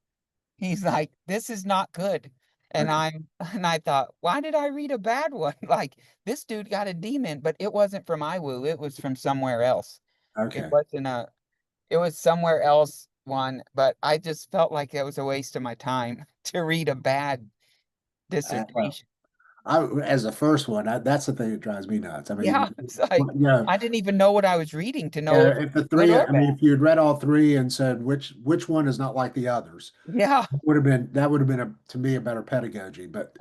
he's like, this is not good. And Okay. and I thought, why did I read a bad one? Like this dude got a demon, but it wasn't from IWU, it was from somewhere else. It Okay. wasn't a, it was somewhere else one, but I just felt like it was a waste of my time to read a bad Well, dissertation. as the first one, that's the thing that drives me nuts. I Yeah, mean, it's like you know, I didn't even know what I was reading to know if it if the was good three, or I bad. mean, if you had read all 3 and said which one is not like the others, Yeah. that would have been to me a better pedagogy. But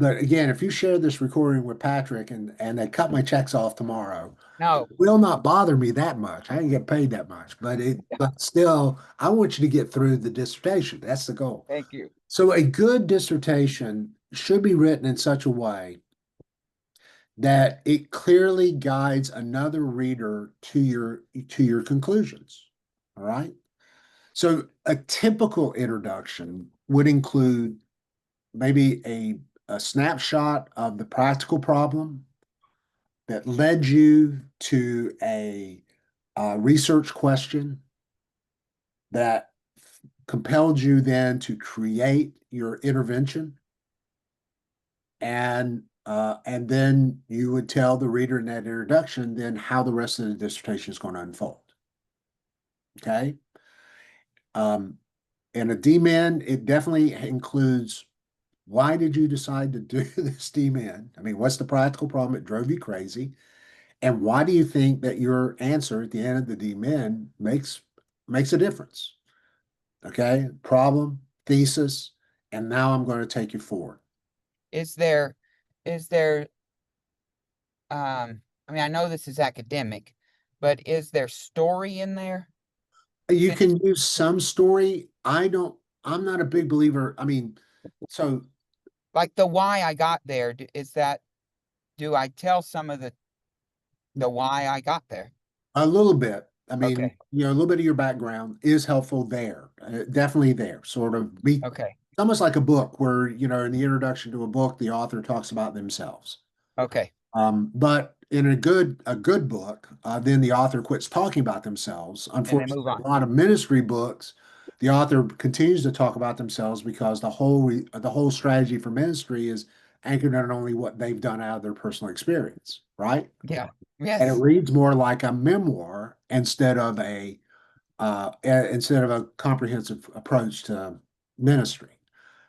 again, if you share this recording with Patrick and they cut my checks off tomorrow, No, will not bother me that much. I didn't get paid that much, yeah, but still, I want you to get through the dissertation. That's the goal. thank you. So a good dissertation should be written in such a way that it clearly guides another reader to your conclusions. All right. So a typical introduction would include maybe a snapshot of the practical problem that led you to a research question that compelled you then to create your intervention, and then you would tell the reader in that introduction then how the rest of the dissertation is going to unfold. Okay. Um, and a DMin, it definitely includes why did you decide to do this DMin? I mean, what's the practical problem that drove you crazy? And why do you think that your answer at the end of the DMin makes a difference? Okay, problem, thesis, and now I'm going to take you forward. Is there is there I mean I know this is academic, but is there story in there? You Since can use some story. I'm not a big believer. I mean, so like the why I got there, is that do I tell some of the why I got there? a little bit. I mean, Okay. a little bit of your background is helpful there. Definitely there. Sort of be Okay. almost like a book where, in the introduction to a book, the author talks about themselves. Okay. But in a good book, then the author quits talking about themselves. And then move Unfortunately, on. a lot of ministry books, the author continues to talk about themselves because the whole strategy for ministry is anchored in only what they've done out of their personal experience, right? Yeah. And it Yes. reads more like a memoir instead of a comprehensive approach to ministry.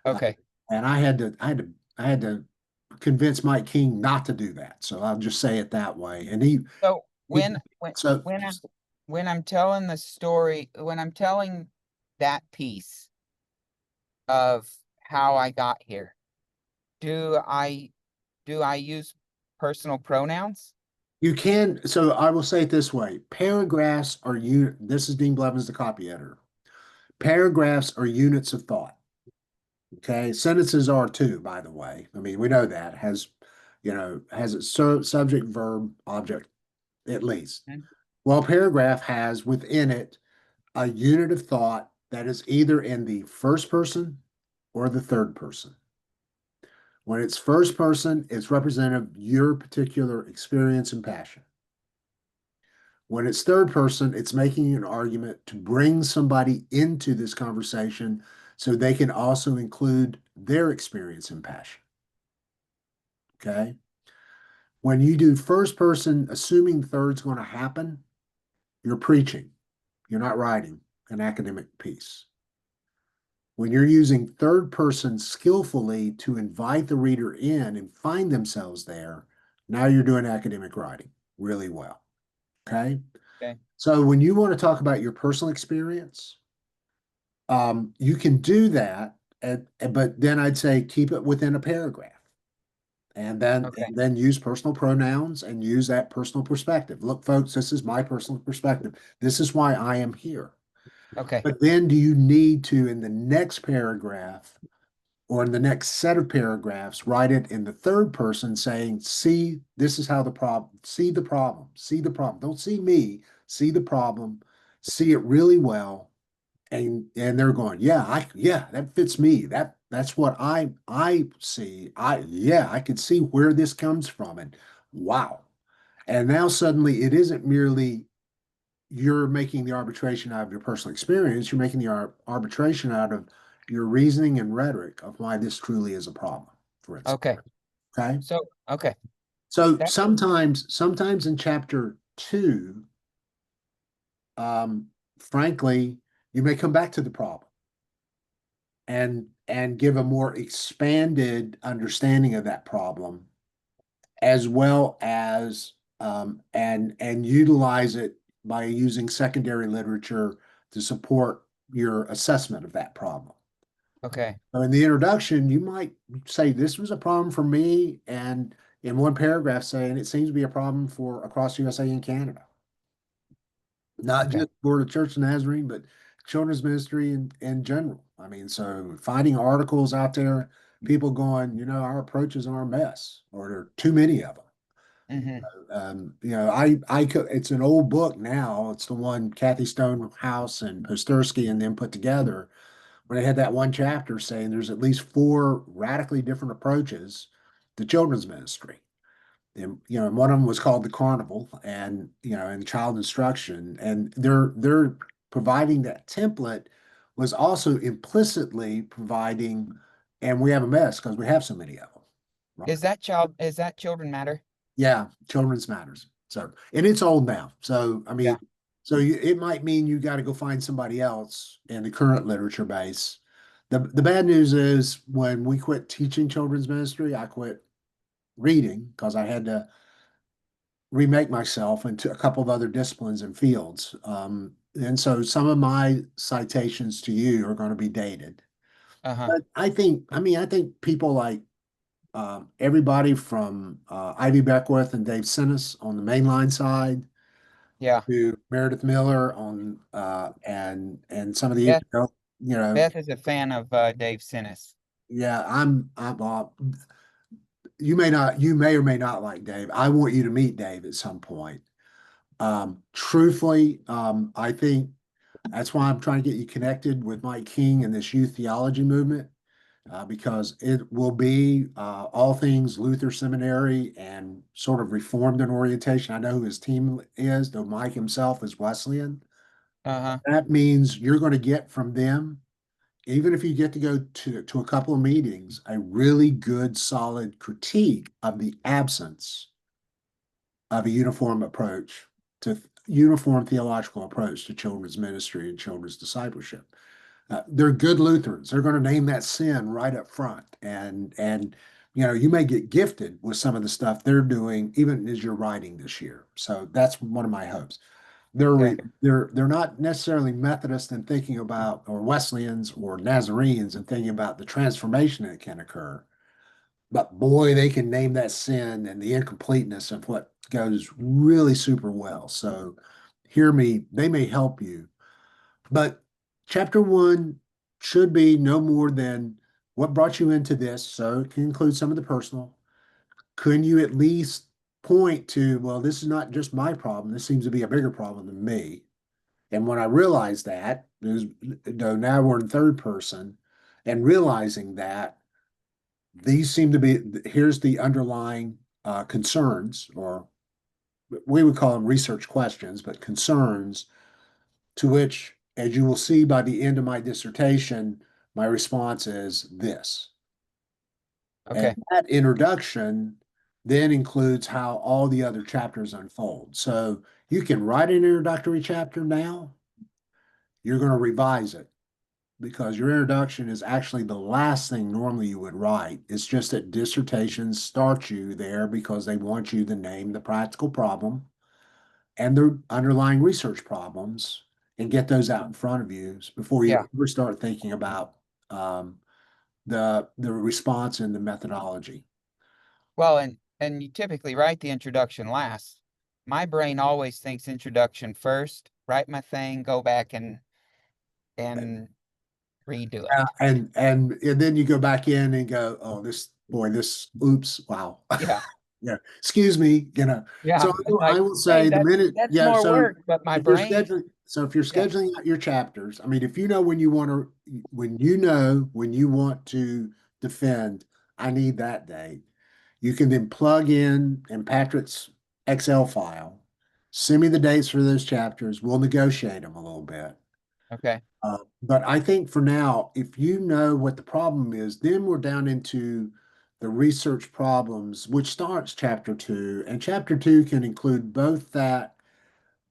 Uh, Okay. and I had to convince Mike King not to do that. So I'll just say it that way. And So he so when I'm telling the story, when I'm telling that piece of how I got here, do I do I use personal pronouns? you can, so I will say it this way. Paragraphs are this is Dean Blevins, the copy editor. Paragraphs are units of thought. Okay. Sentences are too, by the way. I mean, we know that has a subject, verb, object, at least. Mhm. Well, paragraph has within it a unit of thought that is either in the first person or the third person. When it's first person, it's representative of your particular experience and passion. When it's third person, it's making an argument to bring somebody into this conversation so they can also include their experience and passion. Okay. When you do first person, assuming third's going to happen, you're preaching, you're not writing an academic piece. When you're using third person skillfully to invite the reader in and find themselves there, now you're doing academic writing really well. Okay. Okay. So when you want to talk about your personal experience, you can do that, but then I'd say keep it within a paragraph. Okay. And then use personal pronouns and use that personal perspective. Look, folks, this is my personal perspective. This is why I am here. Okay. But then do you need to, in the next paragraph or in the next set of paragraphs, write it in the third person saying, see, this is how the problem, see the problem, see the problem. Don't see me, see the problem, see it really well. And they're going, yeah, that fits me. That's what I see. I could see where this comes from. And wow. And now suddenly it isn't merely you're making the arbitration out of your personal experience, you're making the arbitration out of your reasoning and rhetoric of why this truly is a problem, for instance. Okay. Okay. So okay. So That sometimes in chapter two, um, frankly, you may come back to the problem and give a more expanded understanding of that problem, as well as and utilize it by using secondary literature to support your assessment of that problem. okay. So in the introduction, you might say this was a problem for me, and in one paragraph saying it seems to be a problem for across USA and Canada, not Okay. just for the Church of Nazarene, but children's ministry in general. I mean, so finding articles out there, people going, our approaches are a mess, or there are too many of them. Hmm. It's an old book now. It's the one Kathy Stonehouse and Postursky and them put together when they had that one chapter saying there's at least four radically different approaches to children's ministry. And one of them was called the Carnival, and child instruction, and they're providing that template was also implicitly providing, and we have a mess because we have so many of them. Right. Is that children matter? Yeah, children's matters. So, and it's old now. So, I Yeah. mean, it might mean you got to go find somebody else in the current literature base. The bad news is when we quit teaching children's ministry, I quit reading because I had to remake myself into a couple of other disciplines and fields. And so some of my citations to you are going to be dated. Uh-huh. But I think people like everybody from Ivy Beckwith and Dave Sinnis on the mainline side Yeah. to Meredith Miller on and some of the Beth you know Beth is a fan of Dave Sinnis. yeah I'm you may or may not like Dave. I want you to meet Dave at some point. Truthfully, I think that's why I'm trying to get you connected with Mike King and this youth theology movement. Because it will be all things Luther Seminary and sort of reformed in orientation. I know who his team is, though Mike himself is Wesleyan. Uh-huh. That means you're going to get from them even if you get to go to a couple of meetings, a really good, solid critique of the absence of a uniform approach to uniform theological approach to children's ministry and children's discipleship. They're good Lutherans. They're going to name that sin right up front, and you may get gifted with some of the stuff they're doing even as you're writing this year. So that's one of my hopes. Yeah. They're not necessarily Methodist in thinking about, or Wesleyans or Nazarenes and thinking about the transformation that can occur. But boy, they can name that sin and the incompleteness of what goes really super well. So hear me, they may help you. But chapter one should be no more than what brought you into this. So it can include some of the personal. Couldn't you at least point to, well, this is not just my problem. This seems to be a bigger problem than me. And when I realized that, now we're in third person and realizing that these seem to be, here's the underlying concerns, or we would call them research questions, but concerns to which, as you will see by the end of my dissertation, my response is this. And Okay. that introduction then includes how all the other chapters unfold. So you can write an introductory chapter now, you're going to revise it because your introduction is actually the last thing normally you would write. It's just that dissertations start you there because they want you to name the practical problem and the underlying research problems and get those out in front of you before you Yeah. ever start thinking about um, the response and the methodology. Well, and you typically write the introduction last. My brain always thinks introduction first, write my thing, go back and redo it. And then you go back in and go, oh, this boy, this oops, wow. Yeah. Yeah, excuse me, Yeah. So I Like, will hey, say the minute, that's yeah, more so work, but my if you're brain, scheduling, so if you're yeah. scheduling out your chapters, I mean, if you know when you want to, when you want to defend, I need that date, you can then plug in Patrick's Excel file, send me the dates for those chapters, we'll negotiate them a little bit. Okay. But I think for now, if you know what the problem is, then we're down into the research problems, which starts chapter two, and chapter two can include both that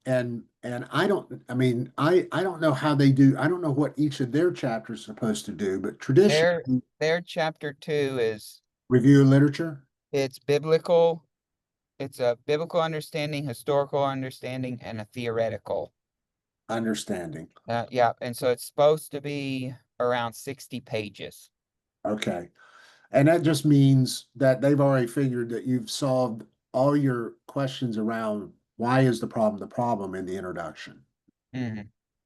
and I don't know how they do. I don't know what each of their chapters are supposed to do, but Their traditionally, their chapter two is review literature, it's biblical, it's a biblical understanding, historical understanding, and a theoretical. understanding. Yeah, and so it's supposed to be around 60 pages. Okay. And that just means that they've already figured that you've solved all your questions around why is the problem in the introduction. Hmm.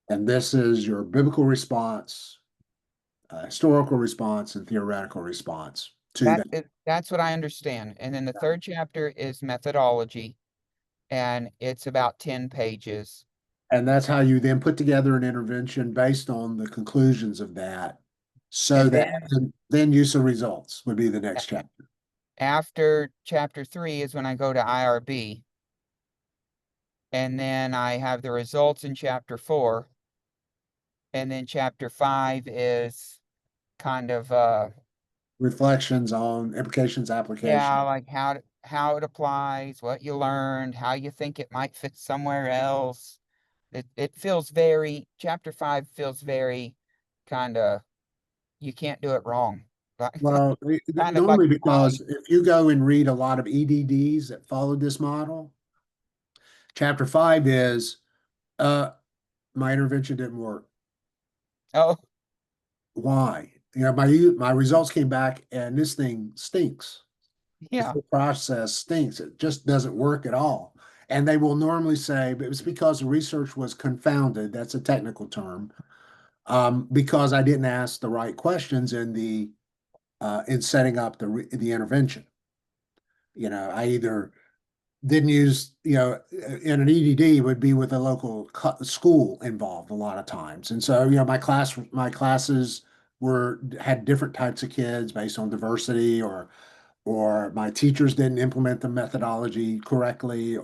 And this is your biblical response, historical response, and theoretical response to that. That's what I understand. And then the third chapter is methodology, and it's about 10 pages. And that's how you then put together an intervention based on the conclusions of that. So And that then then use of results would be the next chapter. after chapter 3 is when I go to IRB. And then I have the results in chapter 4. And then chapter 5 is kind of Reflections on implications, yeah, application. like how it applies, what you learned, how you think it might fit somewhere else. It feels very, chapter 5 feels very kind of, you can't do it wrong. Like Well, kind of like normally why. because if you go and read a lot of EDDs that followed this model, chapter five is uh my intervention didn't work. Oh, Why? My results came back and this thing stinks. This yeah. whole process stinks. It just doesn't work at all. And they will normally say, but it's because the research was confounded. That's a technical term. Because I didn't ask the right questions in setting up the intervention. I either didn't use, in an EDD would be with a local school involved a lot of times. And so, my classes had different types of kids based on diversity or my teachers didn't implement the methodology correctly,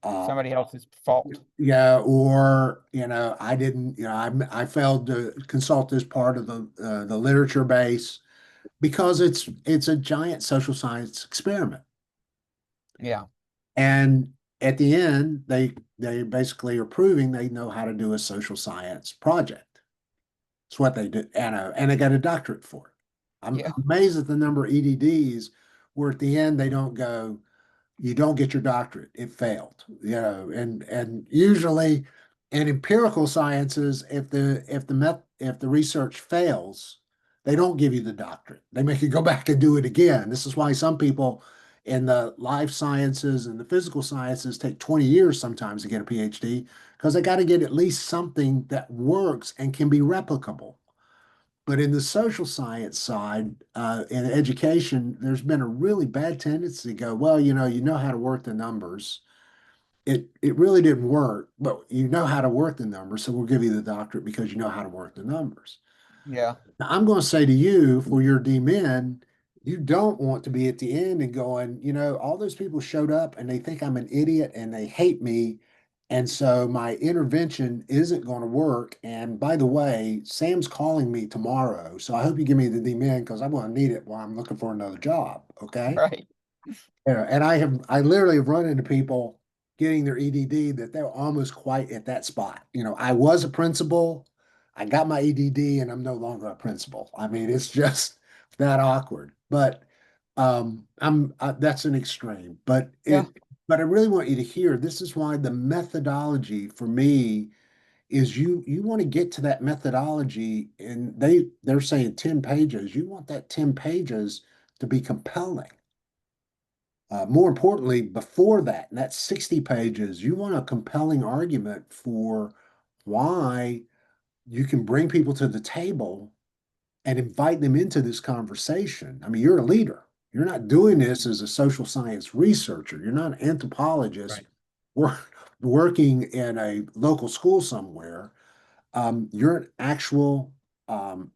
Uh, Somebody else's fault. yeah, or I didn't, I failed to consult this part of the literature base because it's a giant social science experiment. Yeah. And at the end, they basically are proving they know how to do a social science project. It's what they did, and they got a doctorate for it. I'm Yeah. amazed at the number of EDDs where at the end they don't go, you don't get your doctorate. It failed, and usually in empirical sciences, if the research fails, they don't give you the doctorate. They make you go back and do it again. This is why some people in the life sciences and the physical sciences take 20 years sometimes to get a PhD because they got to get at least something that works and can be replicable. But in the social science side, in education, there's been a really bad tendency to go, well, you know how to work the numbers. It really didn't work, but you know how to work the numbers, so we'll give you the doctorate because you know how to work the numbers. Yeah. Now, I'm going to say to you, for your DMin, you don't want to be at the end and going, all those people showed up and they think I'm an idiot and they hate me. And so my intervention isn't going to work. And by the way, Sam's calling me tomorrow. So I hope you give me the DMin because I'm going to need it while I'm looking for another job. Okay. Right. And I literally have run into people getting their EDD that they're almost quite at that spot. I was a principal, I got my EDD, and I'm no longer a principal. I mean, it's just that awkward. But that's an extreme. Yeah. But I really want you to hear this is why the methodology for me is you want to get to that methodology, and they're saying 10 pages. You want that 10 pages to be compelling. More importantly, before that, and that's 60 pages, you want a compelling argument for why you can bring people to the table and invite them into this conversation. I mean, you're a leader. You're not doing this as a social science researcher. You're not an anthropologist Right. working in a local school somewhere. You're an actual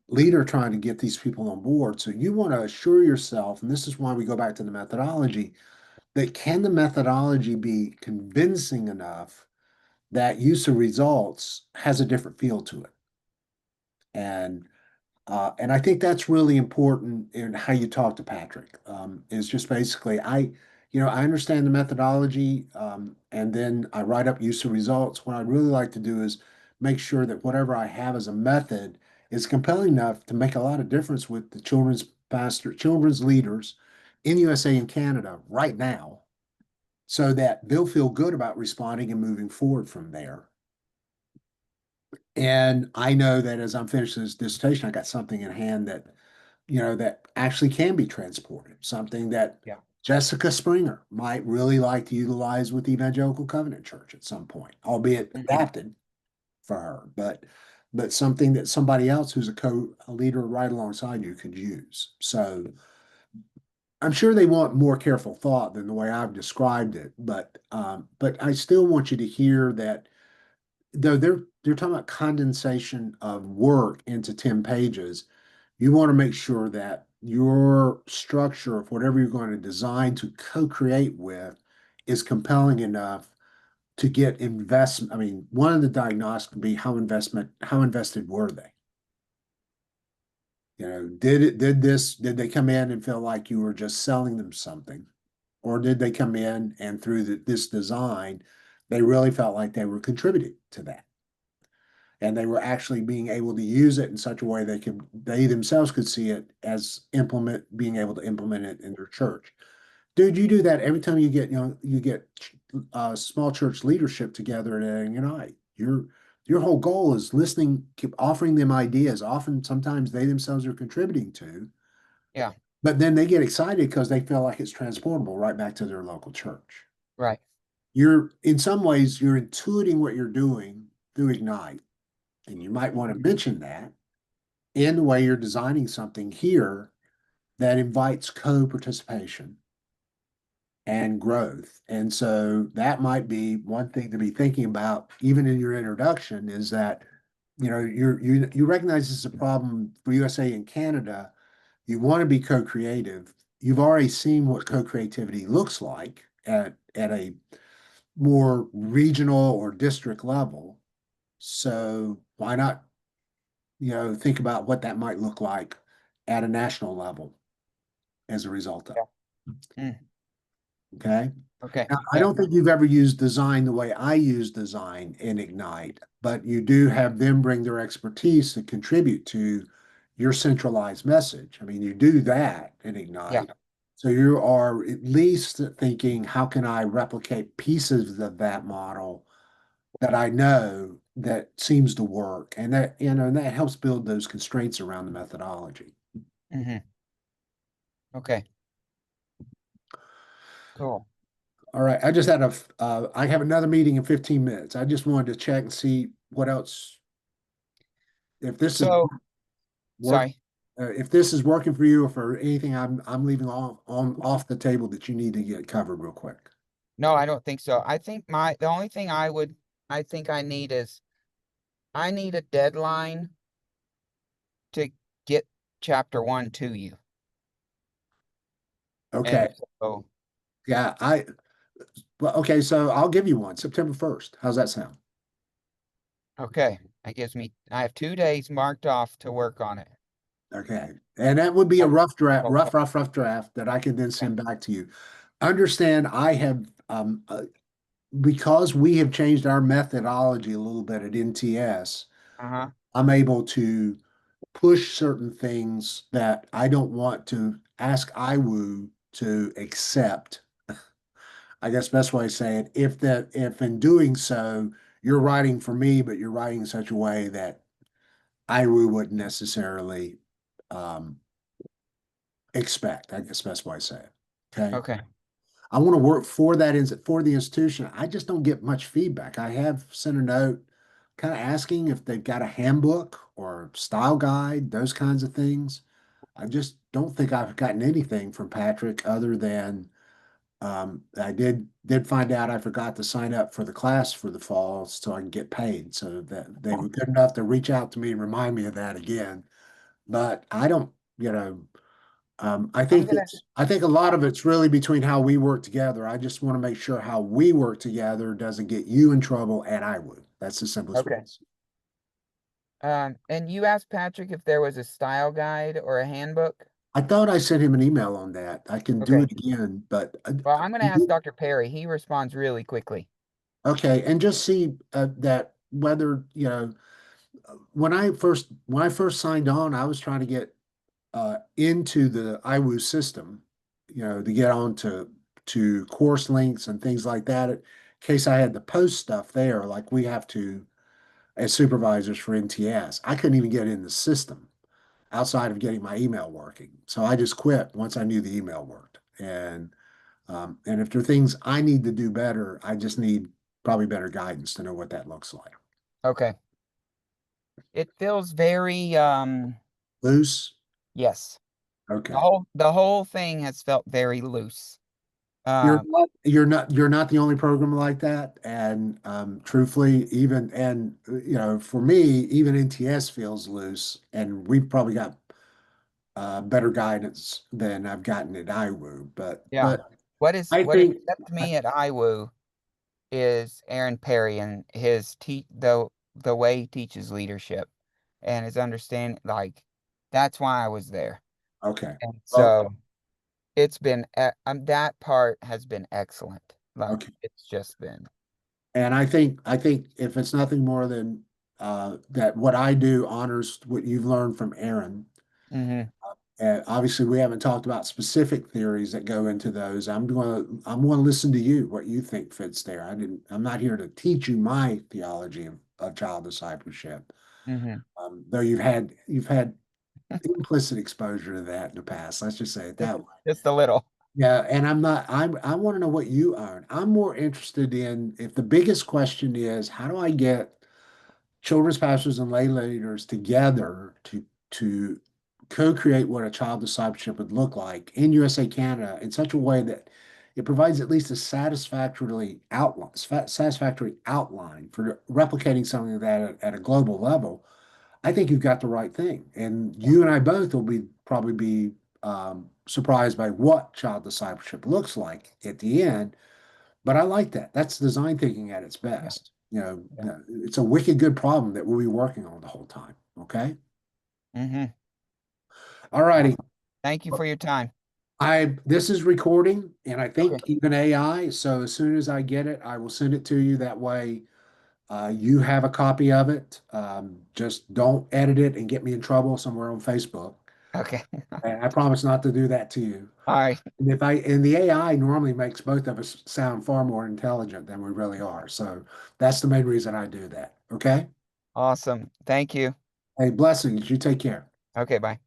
leader trying to get these people on board. So you want to assure yourself, and this is why we go back to the methodology, that can the methodology be convincing enough that use of results has a different feel to it? And I think that's really important in how you talk to Patrick. Is just basically I understand the methodology, and then I write up use of results. What I'd really like to do is make sure that whatever I have as a method is compelling enough to make a lot of difference with the children's leaders in USA and Canada right now, so that they'll feel good about responding and moving forward from there. And I know that as I'm finishing this dissertation, I got something in hand that, that actually can be transported, something that Yeah. Jessica Springer might really like to utilize with Evangelical Covenant Church at some point, albeit adapted for her, but something that somebody else who's a leader right alongside you could use. So I'm sure they want more careful thought than the way I've described it, but I still want you to hear that though they're talking about condensation of work into 10 pages, you want to make sure that your structure of whatever you're going to design to co-create with is compelling enough to get investment. I mean, one of the diagnostics would be how invested were they? Did they come in and feel like you were just selling them something? Or did they come in and through this design, they really felt like they were contributing to that? And they were actually being able to use it in such a way they themselves could see it as being able to implement it in their church. Dude, you do that every time you get small church leadership together at a Unite. Your whole goal is listening, keep offering them ideas. Often, sometimes they themselves are contributing to, Yeah. but then they get excited because they feel like it's transportable right back to their local church. Right. In some ways, you're intuiting what you're doing through Ignite. And you might want to mention that in the way you're designing something here that invites co-participation and growth. And so that might be one thing to be thinking about, even in your introduction, is that you recognize this is a problem for USA and Canada. You want to be co-creative. You've already seen what co-creativity looks like at a more regional or district level. So why not, think about what that might look like at a national level as a result of, Yeah. Mm, okay? okay. Now, I Yeah. don't think you've ever used design the way I use design in Ignite, but you do have them bring their expertise to contribute to your centralized message. I mean, you do that in Yeah. Ignite. So you are at least thinking, how can I replicate pieces of that model that I know that seems to work? And that, and that helps build those constraints around the methodology. Hmm. Okay. Cool. All right, I have another meeting in 15 minutes. I just wanted to check and see what else, if this is So, work, sorry. if this is working for you or for anything I'm leaving off the table that you need to get covered real quick. No, I don't think so. I think the only thing I think I need is I need a deadline to get chapter 1 to you. Okay, And so, yeah, well, okay, so I'll give you one, September 1st. How's that sound? okay, I have 2 days marked off to work on it. Okay, and that would be a Like, rough draft, oh, rough draft that I can then okay. send back to you. Understand, I have, because we have changed our methodology a little bit at NTS, Uh-huh. I'm able to push certain things that I don't want to ask IWU to accept. I guess best way to say it, if in doing so, you're writing for me, but you're writing in such a way that IWU wouldn't necessarily um, expect, I guess best way to say it. Okay. Okay. I want to work for for the institution. I just don't get much feedback. I have sent a note kind of asking if they've got a handbook or style guide, those kinds of things. I just don't think I've gotten anything from Patrick other than I did find out I forgot to sign up for the class for the fall so I can get paid. So that they were good enough to reach out to me and remind me of that again. But I don't, I'm gonna I think a lot of it's really between how we work together. I just want to make sure how we work together doesn't get you in trouble and I would. That's the simplest way. okay. And you asked Patrick if there was a style guide or a handbook. I thought I sent him an email on that. I can do Okay. it again, but Well, I'm gonna ask Dr. Perry. He responds really quickly. okay, and just see that whether when I first signed on, I was trying to get into the IWU system, to get on to course links and things like that. In case I had to post stuff there, like we have to as supervisors for NTS, I couldn't even get in the system outside of getting my email working. So I just quit once I knew the email worked. And if there are things I need to do better, I just need probably better guidance to know what that looks like. Okay. It feels very Loose? yes. Okay. The whole thing has felt very loose. You're Um, not, you're not the only program like that. And truthfully, for me, even NTS feels loose, and we've probably got better guidance than I've gotten at IWU. yeah. I What has think kept me at IWU is Aaron Perry and his the way he teaches leadership and his understanding, like that's why I was there. okay. And Well, so that part has been excellent. Like okay. it's just been. And I think if it's nothing more than that, what I do honors what you've learned from Aaron. Hmm. Obviously, we haven't talked about specific theories that go into those. I'm going to listen to you, what you think fits there. I'm not here to teach you my theology of child discipleship. Hmm. Though you've had implicit exposure to that in the past. Let's just say it that way. Just a little. Yeah, and I want to know what you own. I'm more interested in if the biggest question is how do I get children's pastors and lay leaders together to co-create what a child discipleship would look like in USA Canada in such a way that it provides at least a satisfactory outline for replicating something like that at a global level. I think you've got the right thing, and you and I both will probably be surprised by what child discipleship looks like at the end. But I like that. That's design thinking at its best. It's a wicked good problem that we'll be working on the whole time. Okay. Mm-hmm. All righty. Thank you for your time. This is recording, and I Okay. think even AI. So as soon as I get it, I will send it to you. That way, you have a copy of it. Just don't edit it and get me in trouble somewhere on Facebook. Okay. And I promise not to do that to you. All right. And the AI normally makes both of us sound far more intelligent than we really are. So that's the main reason I do that. Okay. Awesome. Thank you. Hey, blessings. You take care. Okay, bye.